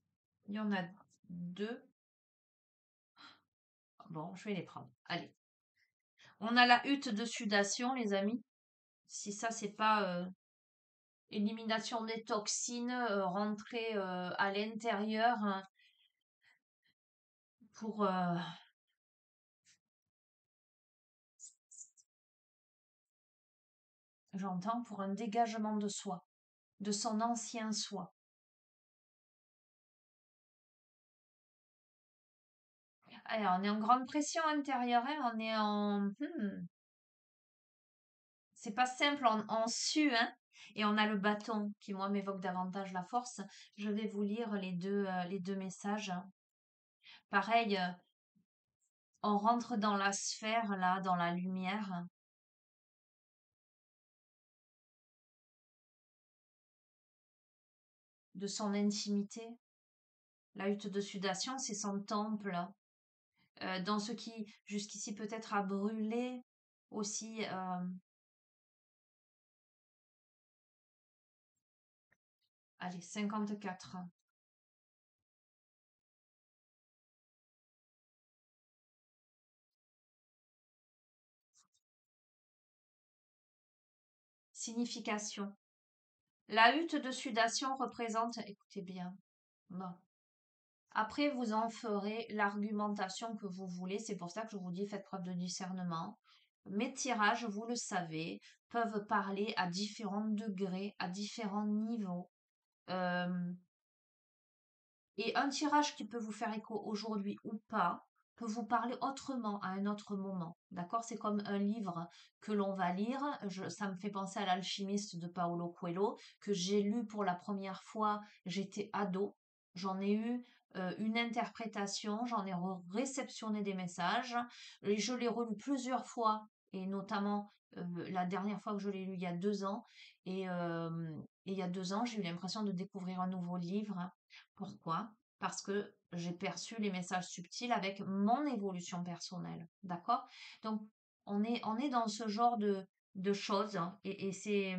Il y en a deux. Bon, je vais les prendre. Allez. On a la hutte de sudation, les amis. Si ça, c'est pas élimination des toxines, rentrée à l'intérieur hein, pour... j'entends, pour un dégagement de soi, de son ancien soi. Allez, on est en grande pression intérieure, hein, on est en... c'est pas simple en su, hein. Et on a le bâton qui, moi, m'évoque davantage la force. Je vais vous lire les deux messages. Pareil, on rentre dans la sphère, là, dans la lumière de son intimité. La hutte de sudation, c'est son temple. Dans ce qui, jusqu'ici, peut-être a brûlé aussi. Allez, 54. Signification. La hutte de sudation représente, écoutez bien, bon. Après, vous en ferez l'argumentation que vous voulez. C'est pour ça que je vous dis, faites preuve de discernement. Mes tirages, vous le savez, peuvent parler à différents degrés, à différents niveaux. Euh, et un tirage qui peut vous faire écho aujourd'hui ou pas, peut vous parler autrement à un autre moment. D'accord? C'est comme un livre que l'on va lire. Ça me fait penser à L'Alchimiste de Paolo Coelho, que j'ai lu pour la première fois. J'étais ado. J'en ai eu une interprétation, j'en ai réceptionné des messages. Et je l'ai relu plusieurs fois, et notamment la dernière fois que je l'ai lu il y a 2 ans. Et il y a 2 ans, j'ai eu l'impression de découvrir un nouveau livre. Pourquoi? Parce que j'ai perçu les messages subtils avec mon évolution personnelle. D'accord? Donc, on est dans ce genre de choses, hein, et c'est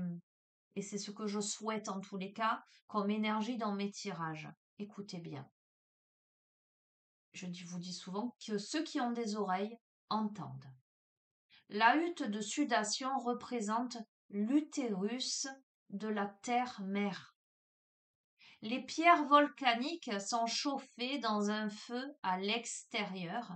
ce que je souhaite en tous les cas comme énergie dans mes tirages. Écoutez bien. Vous dis souvent que ceux qui ont des oreilles entendent. La hutte de sudation représente l'utérus de la terre-mère. Les pierres volcaniques sont chauffées dans un feu à l'extérieur,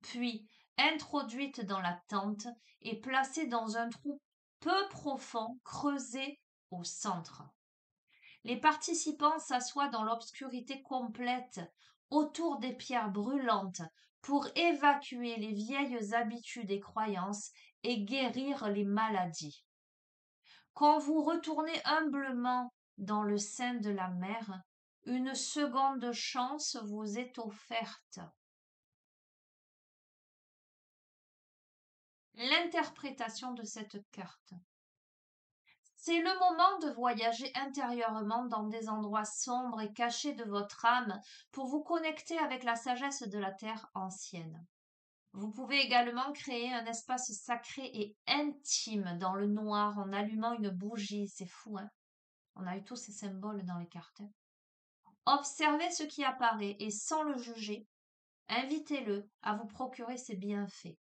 puis introduites dans la tente et placées dans un trou peu profond creusé au centre. Les participants s'assoient dans l'obscurité complète autour des pierres brûlantes pour évacuer les vieilles habitudes et croyances et guérir les maladies. Quand vous retournez humblement dans le sein de la mer, une seconde chance vous est offerte. L'interprétation de cette carte. C'est le moment de voyager intérieurement dans des endroits sombres et cachés de votre âme pour vous connecter avec la sagesse de la terre ancienne. Vous pouvez également créer un espace sacré et intime dans le noir en allumant une bougie. C'est fou, hein? On a eu tous ces symboles dans les cartes. Observez ce qui apparaît et sans le juger, invitez-le à vous procurer ses bienfaits.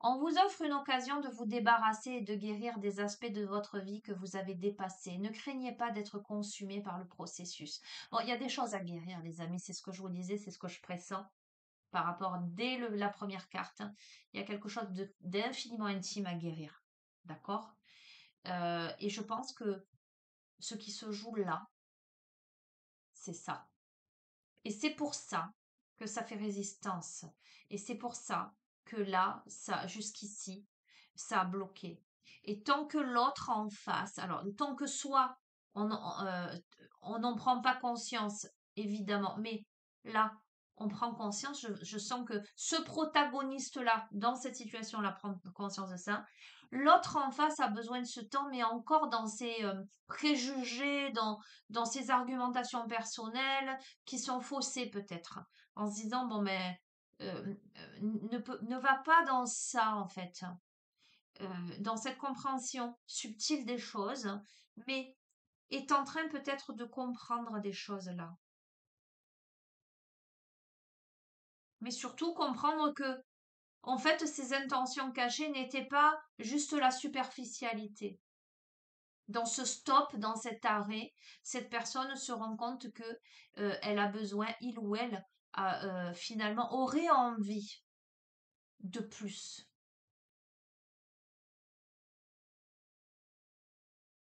On vous offre une occasion de vous débarrasser et de guérir des aspects de votre vie que vous avez dépassés. Ne craignez pas d'être consumé par le processus. Bon, il y a des choses à guérir, les amis, c'est ce que je vous disais, c'est ce que je pressens par rapport dès la première carte. Il y a quelque chose d'infiniment intime à guérir. D'accord? Et je pense que ce qui se joue là, c'est ça. Et c'est pour ça que ça fait résistance. Et c'est pour ça que là, ça, jusqu'ici, ça a bloqué. Et tant que l'autre en face, alors tant que soit on n'en prend pas conscience, évidemment, mais là, on prend conscience, je sens que ce protagoniste-là, dans cette situation-là, prend conscience de ça. L'autre en face a besoin de ce temps, mais encore dans ses préjugés, dans ses argumentations personnelles, qui sont faussées peut-être, en se disant, bon, mais ne va pas dans ça, en fait, dans cette compréhension subtile des choses, mais est en train peut-être de comprendre des choses là. Mais surtout comprendre que, en fait, ces intentions cachées n'étaient pas juste la superficialité. Dans ce stop, dans cet arrêt, cette personne se rend compte que elle a besoin, il ou elle, finalement, aurait envie de plus.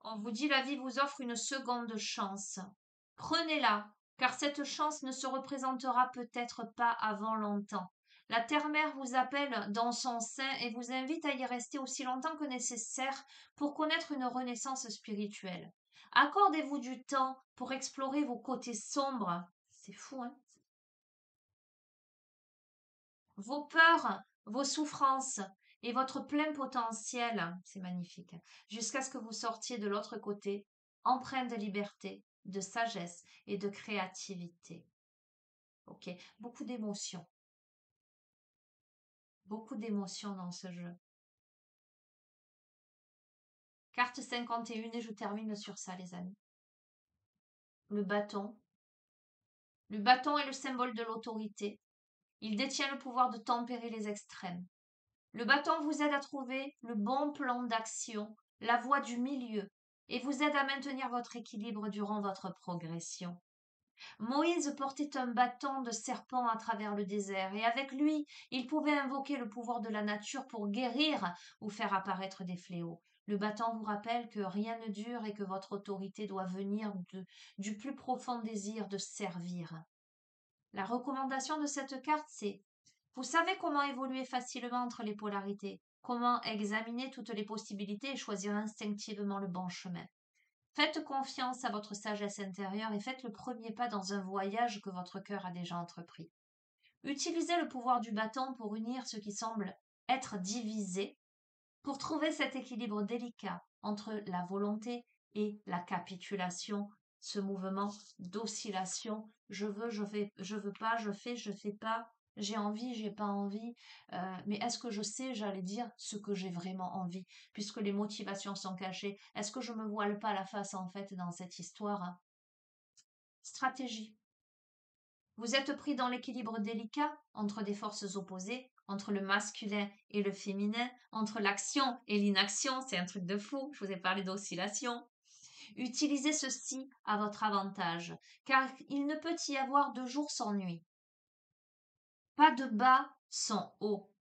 On vous dit la vie vous offre une seconde chance. Prenez-la, car cette chance ne se représentera peut-être pas avant longtemps. La terre-mère vous appelle dans son sein et vous invite à y rester aussi longtemps que nécessaire pour connaître une renaissance spirituelle. Accordez-vous du temps pour explorer vos côtés sombres. C'est fou, hein? Vos peurs, vos souffrances et votre plein potentiel. C'est magnifique. Jusqu'à ce que vous sortiez de l'autre côté, empreint de liberté, de sagesse et de créativité. Ok, beaucoup d'émotions. Beaucoup d'émotions dans ce jeu. Carte 51 et je termine sur ça, les amis. Le bâton. Le bâton est le symbole de l'autorité. Il détient le pouvoir de tempérer les extrêmes. Le bâton vous aide à trouver le bon plan d'action, la voie du milieu, et vous aide à maintenir votre équilibre durant votre progression. Moïse portait un bâton de serpent à travers le désert, et avec lui, il pouvait invoquer le pouvoir de la nature pour guérir ou faire apparaître des fléaux. Le bâton vous rappelle que rien ne dure et que votre autorité doit venir du plus profond désir de servir. La recommandation de cette carte, c'est: vous savez comment évoluer facilement entre les polarités, comment examiner toutes les possibilités et choisir instinctivement le bon chemin. Faites confiance à votre sagesse intérieure et faites le premier pas dans un voyage que votre cœur a déjà entrepris. Utilisez le pouvoir du bâton pour unir ce qui semble être divisé, pour trouver cet équilibre délicat entre la volonté et la capitulation, ce mouvement d'oscillation. Je veux, je veux pas, je fais pas, j'ai envie, j'ai pas envie, mais est-ce que je sais, j'allais dire, ce que j'ai vraiment envie, puisque les motivations sont cachées. Est-ce que je me voile pas la face en fait dans cette histoire, hein? Stratégie. Vous êtes pris dans l'équilibre délicat entre des forces opposées, entre le masculin et le féminin, entre l'action et l'inaction, c'est un truc de fou, je vous ai parlé d'oscillation. Utilisez ceci à votre avantage, car il ne peut y avoir de jour sans nuit. Pas de bas sans haut,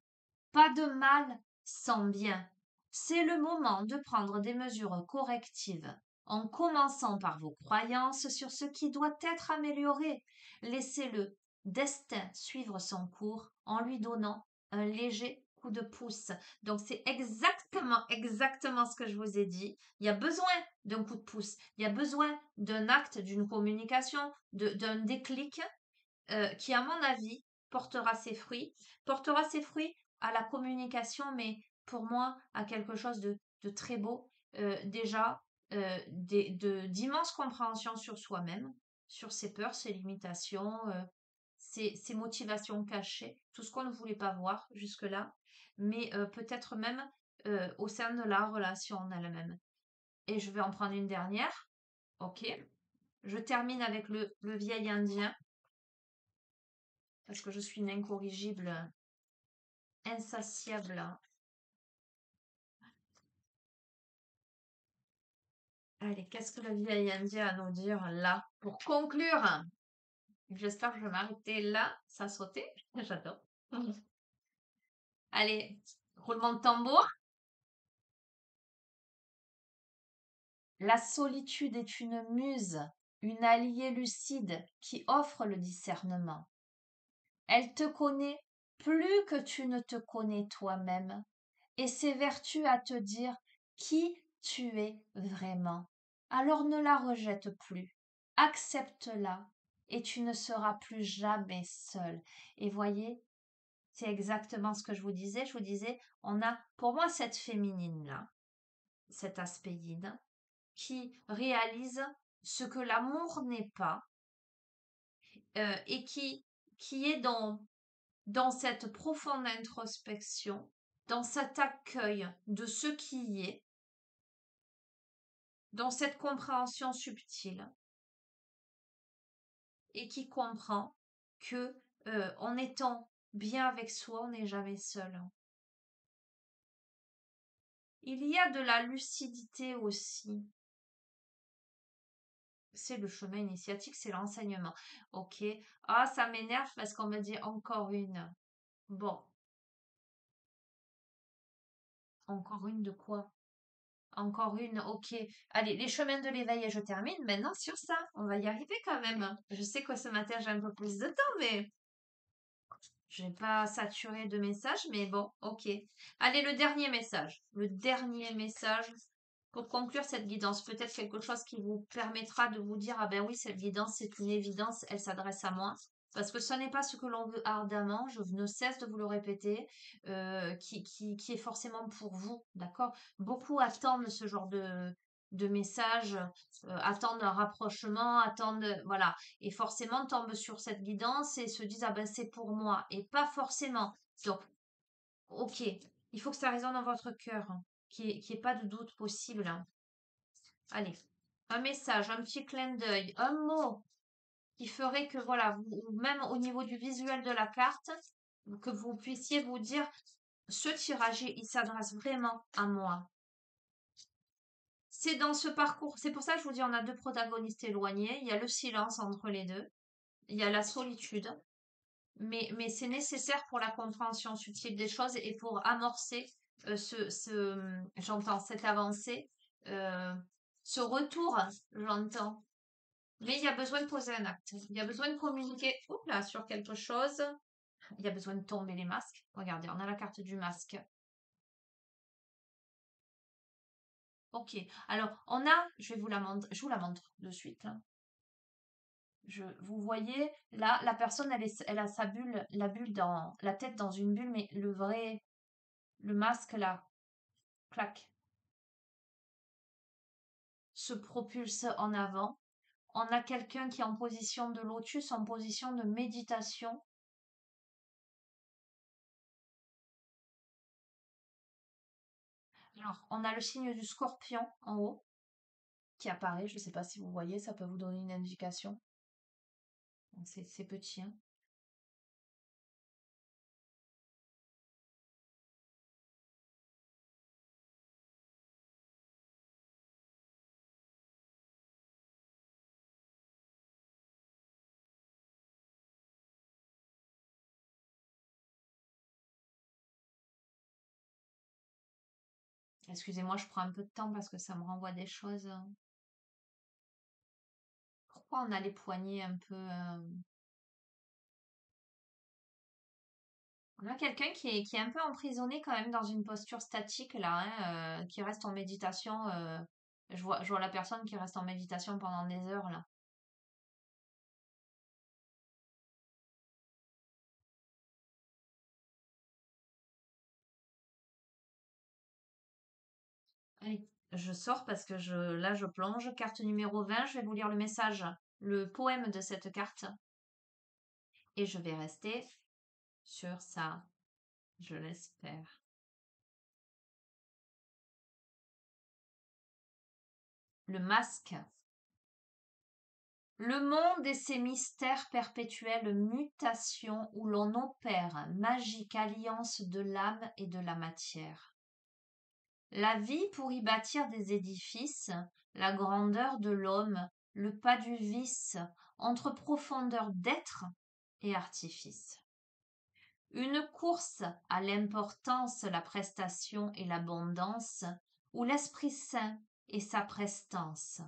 pas de mal sans bien. C'est le moment de prendre des mesures correctives, en commençant par vos croyances sur ce qui doit être amélioré. Laissez le destin suivre son cours en lui donnant un léger coup de pouce. Donc c'est exactement ce que je vous ai dit. Il y a besoin d'un coup de pouce, il y a besoin d'un acte, d'une communication, d'un déclic qui, à mon avis, portera ses fruits à la communication, mais pour moi, à quelque chose de très beau. Déjà, d'immense compréhension sur soi-même, sur ses peurs, ses limitations, ses motivations cachées, tout ce qu'on ne voulait pas voir jusque-là, mais peut-être même au sein de la relation en elle-même. Et je vais en prendre une dernière. Ok. Je termine avec le vieil indien, parce que je suis une incorrigible, insatiable. Allez, qu'est-ce que le vieil indien a à nous dire là pour conclure? J'espère que je vais m'arrêter là. Ça a sauté. J'adore. Allez, roulement de tambour. La solitude est une muse, une alliée lucide qui offre le discernement. Elle te connaît plus que tu ne te connais toi-même et s'évertue à te dire qui tu es vraiment. Alors ne la rejette plus, accepte-la et tu ne seras plus jamais seul. Et voyez, c'est exactement ce que je vous disais. Je vous disais, on a pour moi cette féminine-là, cet aspect yin, qui réalise ce que l'amour n'est pas et qui est dans cette profonde introspection, dans cet accueil de ce qui y est, dans cette compréhension subtile, et qui comprend que en étant bien avec soi, on n'est jamais seul. Il y a de la lucidité aussi. C'est le chemin initiatique, c'est l'enseignement. Ok. Ah, ça m'énerve parce qu'on me dit encore une. Bon, encore une de quoi? Encore une, ok. Allez, les chemins de l'éveil et je termine maintenant sur ça. On va y arriver quand même. Je sais que ce matin j'ai un peu plus de temps, mais Je vais pas saturer de messages, mais bon, ok. Allez, le dernier message. Le dernier message pour conclure cette guidance. Peut-être quelque chose qui vous permettra de vous dire, ah ben oui, cette guidance, c'est une évidence, elle s'adresse à moi. Parce que ce n'est pas ce que l'on veut ardemment, je ne cesse de vous le répéter, qui est forcément pour vous, d'accord? Beaucoup attendent ce genre de messages, attendent un rapprochement, attendent, voilà, et forcément tombent sur cette guidance et se disent, ah ben c'est pour moi, et pas forcément. Donc, ok, il faut que ça résonne dans votre cœur, hein, qu'il n'y ait pas de doute possible, hein. Allez, un message, un petit clin d'œil, un mot qui ferait que, voilà, même au niveau du visuel de la carte, que vous puissiez vous dire, ce tirage, il s'adresse vraiment à moi. C'est dans ce parcours, c'est pour ça que je vous dis, on a deux protagonistes éloignés, il y a le silence entre les deux, il y a la solitude, mais c'est nécessaire pour la compréhension subtile des choses et pour amorcer j'entends, cette avancée, euh, ce retour, j'entends. Mais il y a besoin de poser un acte, il y a besoin de communiquer, oups là, sur quelque chose, il y a besoin de tomber les masques. Regardez, on a la carte du masque. Ok, alors on a, je vais vous la montre, je vous la montre de suite, hein. Vous voyez, là, la personne, elle a sa bulle, la bulle dans la tête dans une bulle, mais le masque là, clac, se propulse en avant. On a quelqu'un qui est en position de lotus, en position de méditation. Alors, on a le signe du scorpion en haut qui apparaît. Je ne sais pas si vous voyez, ça peut vous donner une indication. C'est petit, hein. Excusez-moi, je prends un peu de temps parce que ça me renvoie des choses. Pourquoi on a les poignets un peu... On a quelqu'un qui est un peu emprisonné quand même dans une posture statique là, hein, qui reste en méditation. Je vois la personne qui reste en méditation pendant des heures là. Allez, je sors parce que là je plonge. Carte numéro 20, je vais vous lire le message, le poème de cette carte. Et je vais rester sur ça, je l'espère. Le masque. Le monde et ses mystères perpétuels mutations où l'on opère magique alliance de l'âme et de la matière. La vie pour y bâtir des édifices, la grandeur de l'homme, le pas du vice, entre profondeur d'être et artifice. Une course à l'importance, la prestation et l'abondance, où l'Esprit Saint et sa prestance.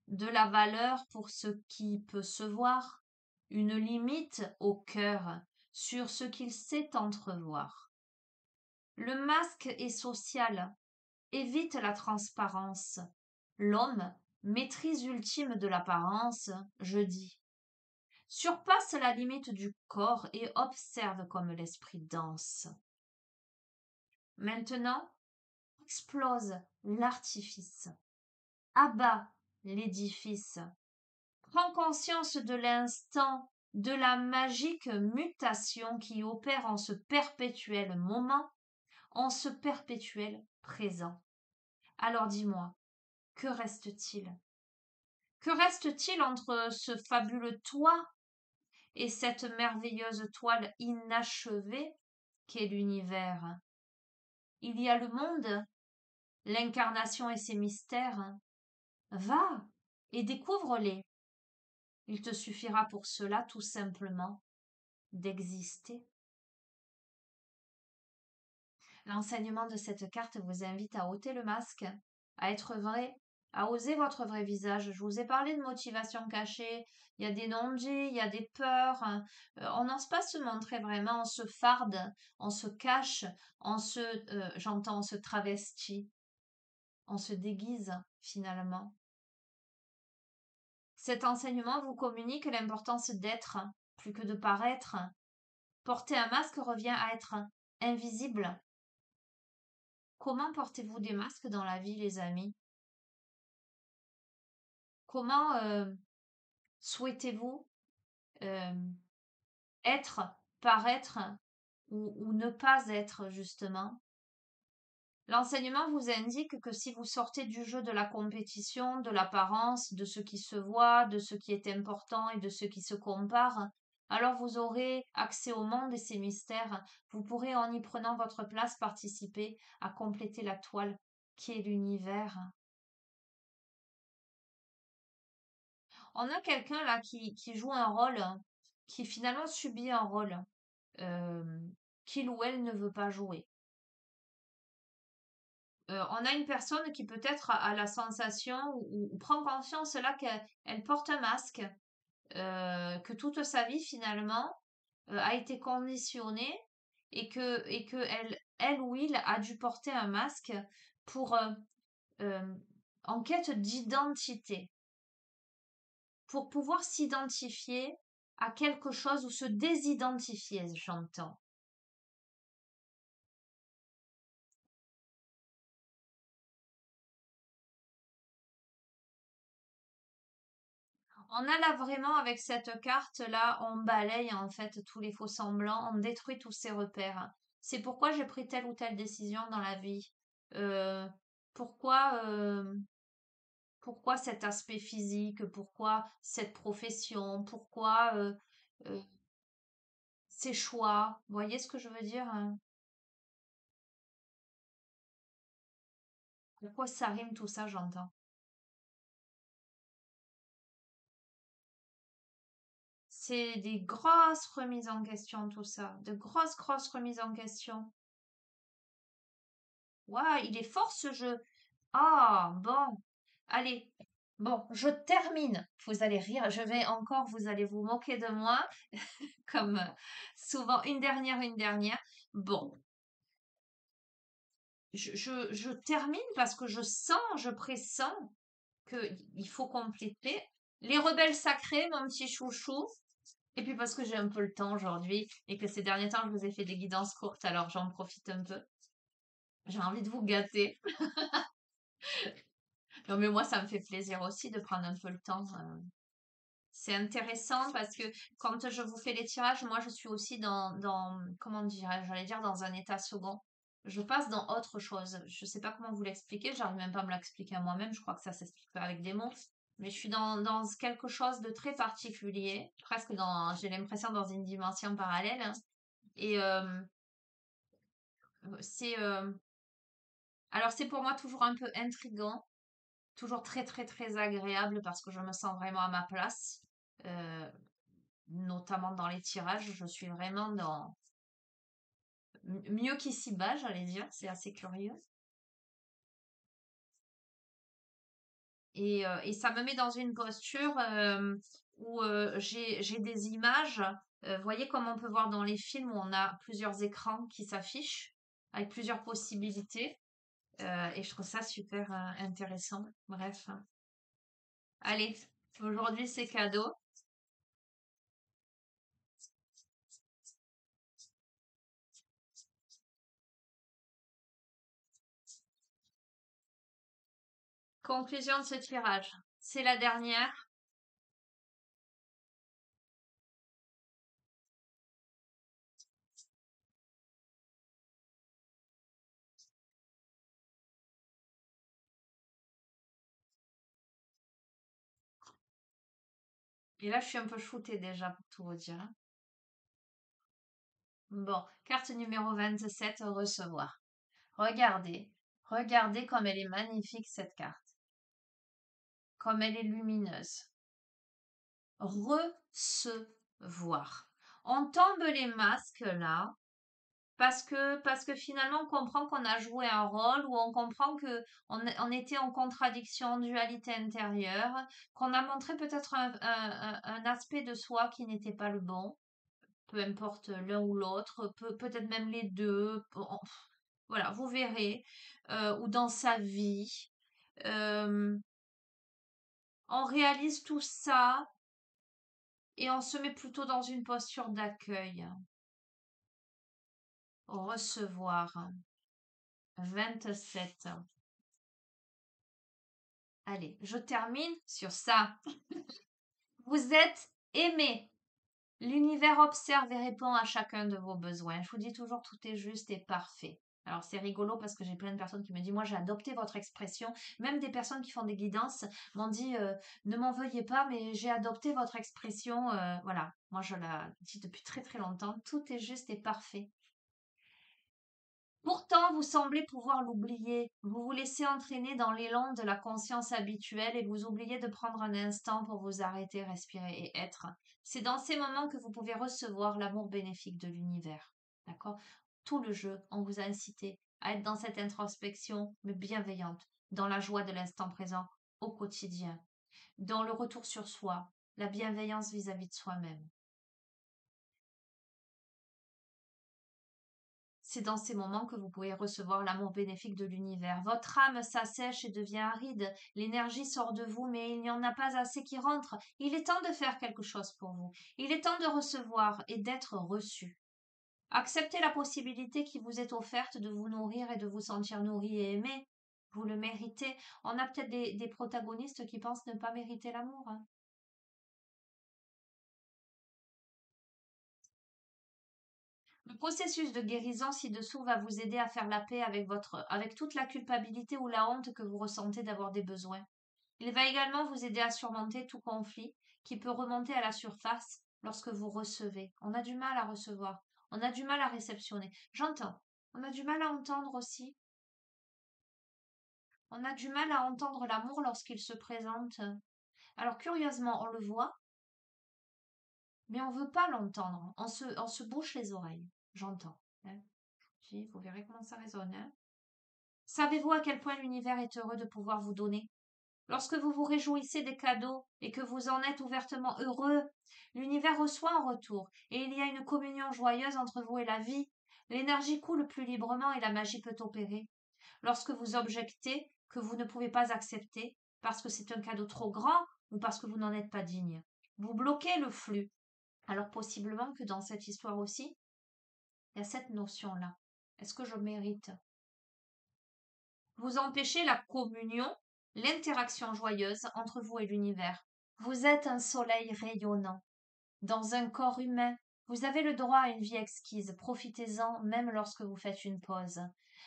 De la valeur pour ce qui peut se voir, une limite au cœur sur ce qu'il sait entrevoir. Le masque est social, évite la transparence. L'homme, maîtrise ultime de l'apparence, je dis, surpasse la limite du corps et observe comme l'esprit danse. Maintenant, explose l'artifice, abat l'édifice, prends conscience de l'instant, de la magique mutation qui opère en ce perpétuel moment, en ce perpétuel présent. Alors dis-moi, que reste-t-il? Que reste-t-il entre ce fabuleux toit et cette merveilleuse toile inachevée qu'est l'univers? Il y a le monde, l'incarnation et ses mystères. Va et découvre-les. Il te suffira pour cela tout simplement d'exister. L'enseignement de cette carte vous invite à ôter le masque, à être vrai, à oser votre vrai visage. Je vous ai parlé de motivation cachée. Il y a des non-dits, il y a des peurs, hein. On n'ose pas se montrer vraiment, on se farde, on se cache, j'entends, on se travestit, on se déguise finalement. Cet enseignement vous communique l'importance d'être plus que de paraître. Porter un masque revient à être invisible. Comment portez-vous des masques dans la vie, les amis? Comment souhaitez-vous euh, être, paraître ou ne pas être, justement? L'enseignement vous indique que si vous sortez du jeu de la compétition, de l'apparence, de ce qui se voit, de ce qui est important et de ce qui se compare, alors vous aurez accès au monde et ses mystères. Vous pourrez, en y prenant votre place, participer à compléter la toile qui est l'univers. On a quelqu'un là qui joue un rôle, qui finalement subit un rôle euh, qu'il ou elle ne veut pas jouer. On a une personne qui peut-être a la sensation ou prend conscience là qu'elle porte un masque, que toute sa vie finalement a été conditionnée et que elle ou il a dû porter un masque pour euh, en quête d'identité, pour pouvoir s'identifier à quelque chose ou se désidentifier, j'entends. On a là vraiment avec cette carte-là, on balaye en fait tous les faux semblants, on détruit tous ces repères. C'est pourquoi j'ai pris telle ou telle décision dans la vie. Euh, pourquoi, euh, pourquoi cet aspect physique? Pourquoi cette profession? Pourquoi euh, ces choix? Vous voyez ce que je veux dire, hein? Pourquoi ça rime tout ça, j'entends. C'est des grosses remises en question, tout ça. De grosses, grosses remises en question. Waouh, il est fort ce jeu. Ah, bon. Allez. Bon, je termine. Vous allez rire. Je vais encore, vous allez vous moquer de moi, comme souvent. Une dernière, une dernière. Bon, je termine parce que je pressens qu'il faut compléter. Les rebelles sacrés, mon petit chouchou. Et puis parce que j'ai un peu le temps aujourd'hui et que ces derniers temps, je vous ai fait des guidances courtes, alors j'en profite un peu. J'ai envie de vous gâter. Non, mais moi, ça me fait plaisir aussi de prendre un peu le temps. C'est intéressant parce que quand je vous fais les tirages, moi, je suis aussi comment dirais-je, j'allais dire dans un état second. Je passe dans autre chose. Je sais pas comment vous l'expliquer, j'arrive même pas à me l'expliquer à moi-même. Je crois que ça s'explique pas avec des mots. Mais je suis dans quelque chose de très particulier, presque j'ai l'impression dans une dimension parallèle, hein. Et c'est, alors c'est pour moi toujours un peu intriguant, toujours très très très agréable parce que je me sens vraiment à ma place, euh, notamment dans les tirages. Je suis vraiment dans mieux qu'ici-bas, j'allais dire. C'est assez curieux. Et ça me met dans une posture où j'ai des images. Vous voyez comme on peut voir dans les films où on a plusieurs écrans qui s'affichent avec plusieurs possibilités. Et je trouve ça super intéressant. Bref. Allez, aujourd'hui c'est cadeau. Conclusion de ce tirage. C'est la dernière. Et là, je suis un peu shootée déjà, pour tout vous dire, hein. Bon, carte numéro 27, recevoir. Regardez, regardez comme elle est magnifique cette carte, comme elle est lumineuse. Recevoir. On tombe les masques là, Parce que finalement, on comprend qu'on a joué un rôle ou on comprend que on était en contradiction, en dualité intérieure, qu'on a montré peut-être un aspect de soi qui n'était pas le bon, peu importe l'un ou l'autre, peut-être même les deux, voilà, vous verrez, ou dans sa vie. Euh, on réalise tout ça et on se met plutôt dans une posture d'accueil, recevoir. 27. Allez, je termine sur ça. Vous êtes aimé. L'univers observe et répond à chacun de vos besoins. Je vous dis toujours, tout est juste et parfait. Alors c'est rigolo parce que j'ai plein de personnes qui me disent, moi j'ai adopté votre expression. Même des personnes qui font des guidances m'ont dit, ne m'en veuillez pas, mais j'ai adopté votre expression. Voilà, moi je la dis depuis très très longtemps. Tout est juste et parfait. Pourtant, vous semblez pouvoir l'oublier. Vous vous laissez entraîner dans l'élan de la conscience habituelle et vous oubliez de prendre un instant pour vous arrêter, respirer et être. C'est dans ces moments que vous pouvez recevoir l'amour bénéfique de l'univers. D'accord? Tout le jeu, on vous a incité à être dans cette introspection, mais bienveillante, dans la joie de l'instant présent, au quotidien, dans le retour sur soi, la bienveillance vis-à-vis de soi-même. C'est dans ces moments que vous pouvez recevoir l'amour bénéfique de l'univers. Votre âme s'assèche et devient aride. L'énergie sort de vous, mais il n'y en a pas assez qui rentre. Il est temps de faire quelque chose pour vous. Il est temps de recevoir et d'être reçu. Acceptez la possibilité qui vous est offerte de vous nourrir et de vous sentir nourri et aimé. Vous le méritez. On a peut-être des protagonistes qui pensent ne pas mériter l'amour, hein. Le processus de guérison ci-dessous va vous aider à faire la paix avec toute la culpabilité ou la honte que vous ressentez d'avoir des besoins. Il va également vous aider à surmonter tout conflit qui peut remonter à la surface lorsque vous recevez. On a du mal à recevoir, on a du mal à réceptionner. J'entends. On a du mal à entendre aussi. On a du mal à entendre l'amour lorsqu'il se présente. Alors curieusement, on le voit, mais on ne veut pas l'entendre. On se bouche les oreilles. J'entends, hein. Puis, vous verrez comment ça résonne, hein. Savez-vous à quel point l'univers est heureux de pouvoir vous donner? Lorsque vous vous réjouissez des cadeaux et que vous en êtes ouvertement heureux, l'univers reçoit en retour et il y a une communion joyeuse entre vous et la vie. L'énergie coule plus librement et la magie peut opérer. Lorsque vous objectez que vous ne pouvez pas accepter parce que c'est un cadeau trop grand ou parce que vous n'en êtes pas digne, vous bloquez le flux. Alors possiblement que dans cette histoire aussi, il y a cette notion-là. Est-ce que je mérite? Vous empêchez la communion, l'interaction joyeuse entre vous et l'univers. Vous êtes un soleil rayonnant. Dans un corps humain, vous avez le droit à une vie exquise. Profitez-en même lorsque vous faites une pause.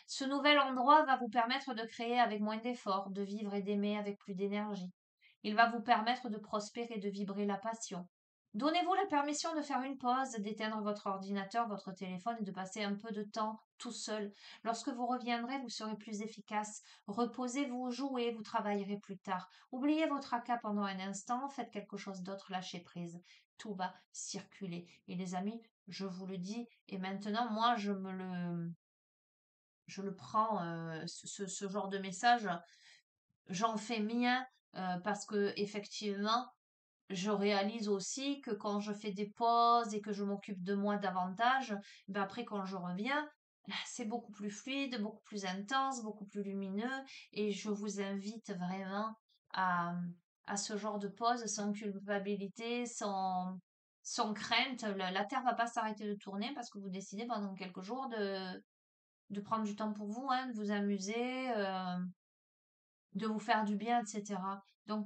Ce nouvel endroit va vous permettre de créer avec moins d'efforts, de vivre et d'aimer avec plus d'énergie. Il va vous permettre de prospérer et de vibrer la passion. Donnez-vous la permission de faire une pause, d'éteindre votre ordinateur, votre téléphone et de passer un peu de temps tout seul. Lorsque vous reviendrez, vous serez plus efficace. Reposez-vous, jouez, vous travaillerez plus tard. Oubliez votre tracas pendant un instant, faites quelque chose d'autre, lâchez prise. Tout va circuler. Et les amis, je vous le dis, et maintenant, moi, je le prends, ce genre de message, j'en fais mien, parce que effectivement, je réalise aussi que quand je fais des pauses et que je m'occupe de moi davantage, ben après quand je reviens, c'est beaucoup plus fluide, beaucoup plus intense, beaucoup plus lumineux et je vous invite vraiment à, à ce genre de pause sans culpabilité, sans crainte. La Terre va pas s'arrêter de tourner parce que vous décidez pendant quelques jours de prendre du temps pour vous, hein, de vous amuser, de vous faire du bien, etc. Donc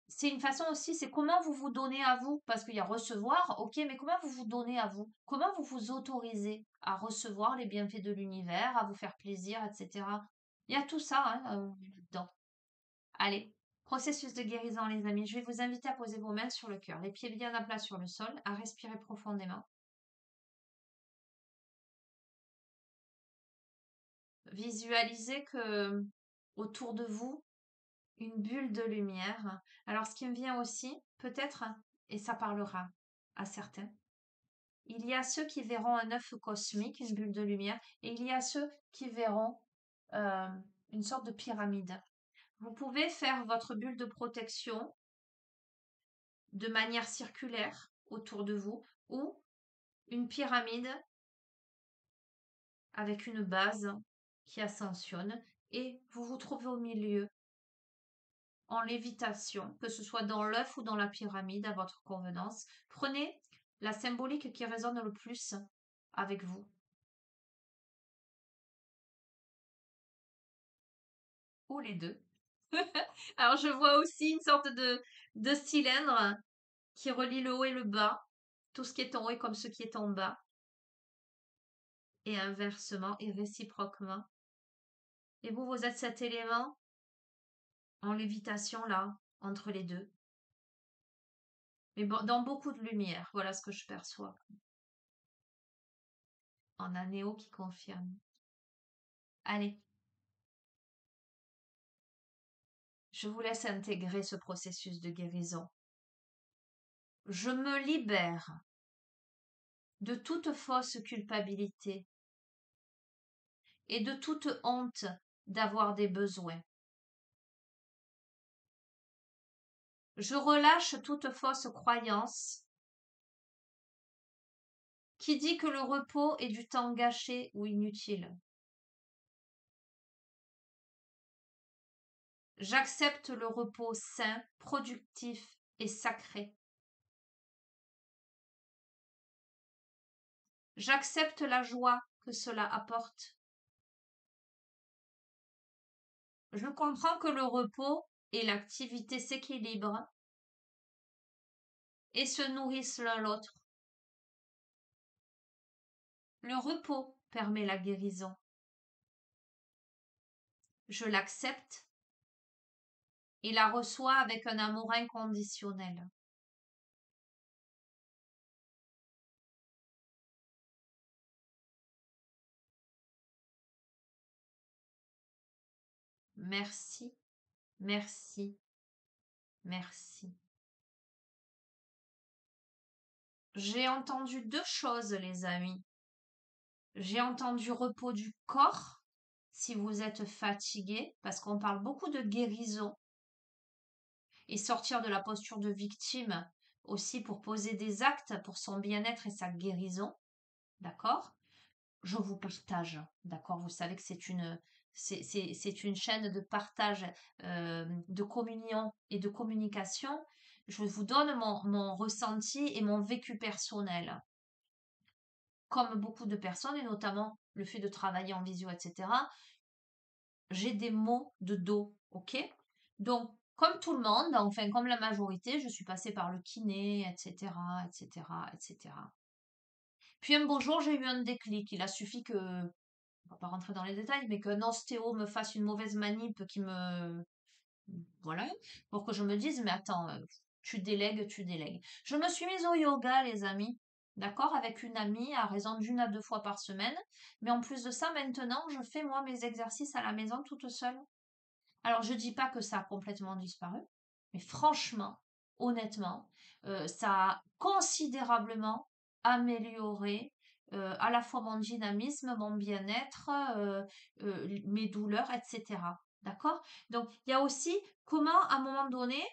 c'est une façon aussi, c'est comment vous vous donnez à vous, parce qu'il y a recevoir, ok, mais comment vous vous donnez à vous? Comment vous vous autorisez à recevoir les bienfaits de l'univers, à vous faire plaisir, etc. Il y a tout ça, hein, dedans. Allez, processus de guérison, les amis. Je vais vous inviter à poser vos mains sur le cœur, les pieds bien à plat sur le sol, à respirer profondément. Visualisez que autour de vous, une bulle de lumière. Alors, ce qui me vient aussi, peut-être, et ça parlera à certains, il y a ceux qui verront un œuf cosmique, une bulle de lumière, et il y a ceux qui verront euh, une sorte de pyramide. Vous pouvez faire votre bulle de protection de manière circulaire autour de vous ou une pyramide avec une base qui ascensionne et vous vous trouvez au milieu en lévitation, que ce soit dans l'œuf ou dans la pyramide à votre convenance. Prenez la symbolique qui résonne le plus avec vous. Ou les deux. Alors je vois aussi une sorte de cylindre qui relie le haut et le bas. Tout ce qui est en haut est comme ce qui est en bas. Et inversement et réciproquement. Et vous, vous êtes cet élément en lévitation là, entre les deux. Mais bon, dans beaucoup de lumière, voilà ce que je perçois. En un néo qui confirme. Allez, je vous laisse intégrer ce processus de guérison. Je me libère de toute fausse culpabilité et de toute honte d'avoir des besoins. Je relâche toute fausse croyance qui dit que le repos est du temps gâché ou inutile. J'accepte le repos sain, productif et sacré. J'accepte la joie que cela apporte. Je comprends que le repos et l'activité s'équilibrent et se nourrissent l'un l'autre. Le repos permet la guérison. Je l'accepte et la reçois avec un amour inconditionnel. Merci, merci, merci. J'ai entendu deux choses, les amis. J'ai entendu repos du corps, si vous êtes fatigué, parce qu'on parle beaucoup de guérison, et sortir de la posture de victime aussi pour poser des actes pour son bien-être et sa guérison. D'accord? Je vous partage. D'accord? Vous savez que c'est une chaîne de partage, de communion et de communication. Je vous donne mon ressenti et mon vécu personnel. Comme beaucoup de personnes, et notamment le fait de travailler en visio, etc., j'ai des maux de dos, ok? Donc, comme tout le monde, enfin comme la majorité, je suis passée par le kiné, etc., etc., etc. Puis un beau jour, j'ai eu un déclic. Il a suffi que, on va pas rentrer dans les détails, mais qu'un ostéo me fasse une mauvaise manip qui me, voilà, pour que je me dise, mais attends, tu délègues, tu délègues. Je me suis mise au yoga, les amis. D'accord? Avec une amie à raison d'une à deux fois par semaine. Mais en plus de ça, maintenant, je fais moi mes exercices à la maison toute seule. Alors, je dis pas que ça a complètement disparu, mais franchement, honnêtement, ça a considérablement amélioré à la fois mon dynamisme, mon bien-être, mes douleurs, etc. D'accord? Donc, il y a aussi comment, à un moment donné,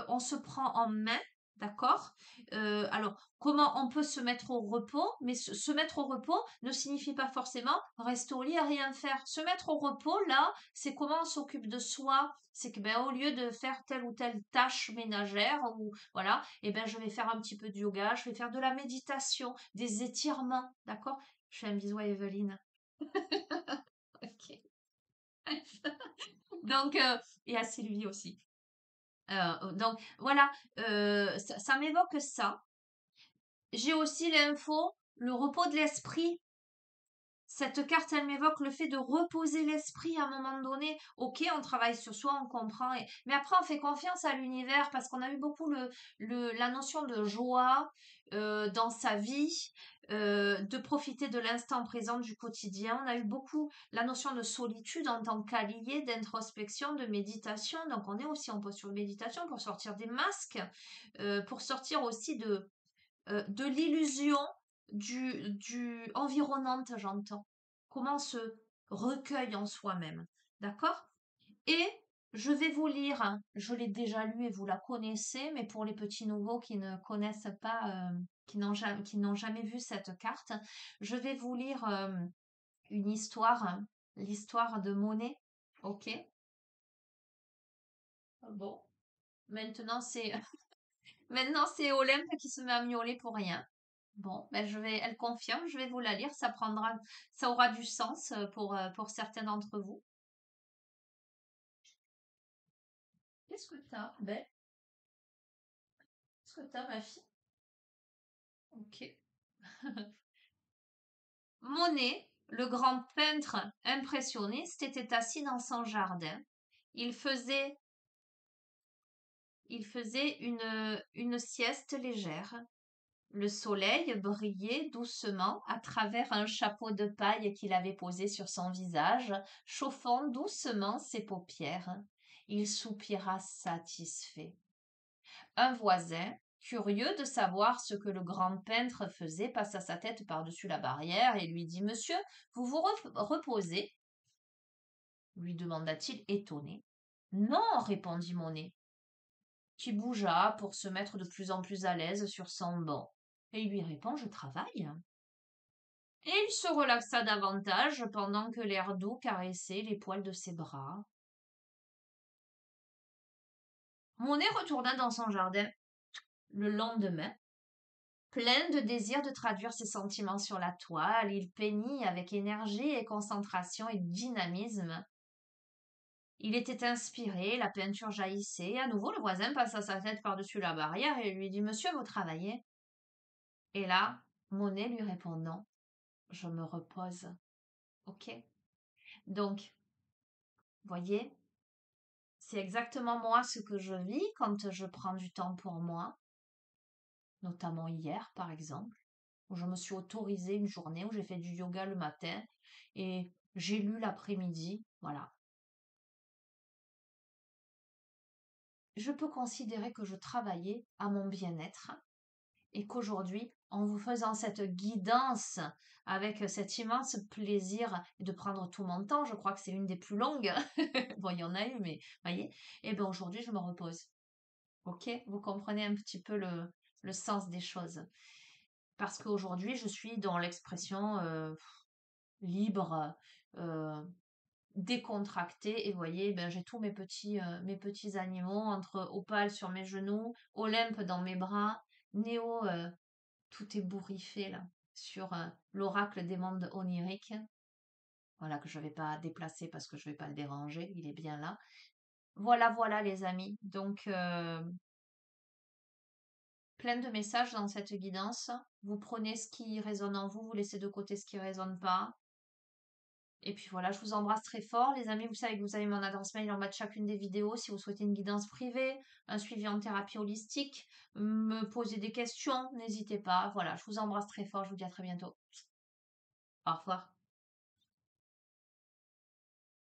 on se prend en main. D'accord? Alors, comment on peut se mettre au repos, mais se mettre au repos ne signifie pas forcément rester au lit à rien faire. Se mettre au repos, là, c'est comment on s'occupe de soi. C'est que ben, au lieu de faire telle ou telle tâche ménagère, ou voilà, et ben je vais faire un petit peu de yoga, je vais faire de la méditation, des étirements, d'accord? Je fais un bisou à Evelyne. Ok. Donc, et à Sylvie aussi. Donc voilà, ça m'évoque ça. J'ai aussi l'info, le repos de l'esprit. Cette carte, elle m'évoque le fait de reposer l'esprit à un moment donné. Ok, on travaille sur soi, on comprend, mais après on fait confiance à l'univers parce qu'on a eu beaucoup la notion de joie dans sa vie, de profiter de l'instant présent du quotidien. On a eu beaucoup la notion de solitude en tant qu'allié, d'introspection, de méditation. Donc on est aussi en posture de méditation pour sortir des masques, pour sortir aussi de l'illusion du environnante, j'entends. Comment on se recueille en soi-même. D'accord? Et je vais vous lire, hein, je l'ai déjà lu et vous la connaissez, mais pour les petits nouveaux qui ne connaissent pas, qui n'ont jamais vu cette carte, je vais vous lire une histoire, hein, l'histoire de Monet. Ok? Bon, maintenant c'est maintenant c'est Olympe qui se met à miauler pour rien. Bon, ben elle confirme, je vais vous la lire, ça aura du sens pour certains d'entre vous. Qu'est-ce que t'as? Ben, qu'est-ce que t'as, ma fille? Ok. Monet, le grand peintre impressionniste, était assis dans son jardin. Il faisait, il faisait une sieste légère. Le soleil brillait doucement à travers un chapeau de paille qu'il avait posé sur son visage, chauffant doucement ses paupières. Il soupira satisfait. Un voisin, curieux de savoir ce que le grand peintre faisait, passa sa tête par-dessus la barrière et lui dit: Monsieur, vous vous reposez? Lui demanda-t-il étonné. Non, répondit Monet, qui bougea pour se mettre de plus en plus à l'aise sur son banc. Et il lui répond: Je travaille. Et il se relaxa davantage pendant que l'air doux caressait les poils de ses bras. Monet retourna dans son jardin le lendemain. Plein de désir de traduire ses sentiments sur la toile, il peignit avec énergie et concentration et dynamisme. Il était inspiré, la peinture jaillissait. À nouveau, le voisin passa sa tête par-dessus la barrière et lui dit: Monsieur, vous travaillez? Et là, Monet lui répond: Non, je me repose. Ok? Donc, voyez, c'est exactement moi ce que je vis quand je prends du temps pour moi, notamment hier, par exemple, où je me suis autorisée une journée où j'ai fait du yoga le matin et j'ai lu l'après-midi. Voilà. Je peux considérer que je travaillais à mon bien-être et qu'aujourd'hui, en vous faisant cette guidance avec cet immense plaisir de prendre tout mon temps, je crois que c'est une des plus longues. Bon, il y en a eu, mais voyez, et bien aujourd'hui, je me repose. Ok? Vous comprenez un petit peu le sens des choses. Parce qu'aujourd'hui, je suis dans l'expression libre, euh, décontractée. Et vous voyez, ben, j'ai tous mes petits animaux entre Opale sur mes genoux, Olympe dans mes bras, Néo, tout est bourriffé là, sur l'oracle des mondes oniriques. Voilà, que je ne vais pas déplacer parce que je ne vais pas le déranger, il est bien là. Voilà, voilà les amis. Donc, plein de messages dans cette guidance. Vous prenez ce qui résonne en vous, vous laissez de côté ce qui ne résonne pas. Et puis voilà, je vous embrasse très fort. Les amis, vous savez que vous avez mon adresse mail en bas de chacune des vidéos. Si vous souhaitez une guidance privée, un suivi en thérapie holistique, me poser des questions, n'hésitez pas. Voilà, je vous embrasse très fort. Je vous dis à très bientôt. Au revoir.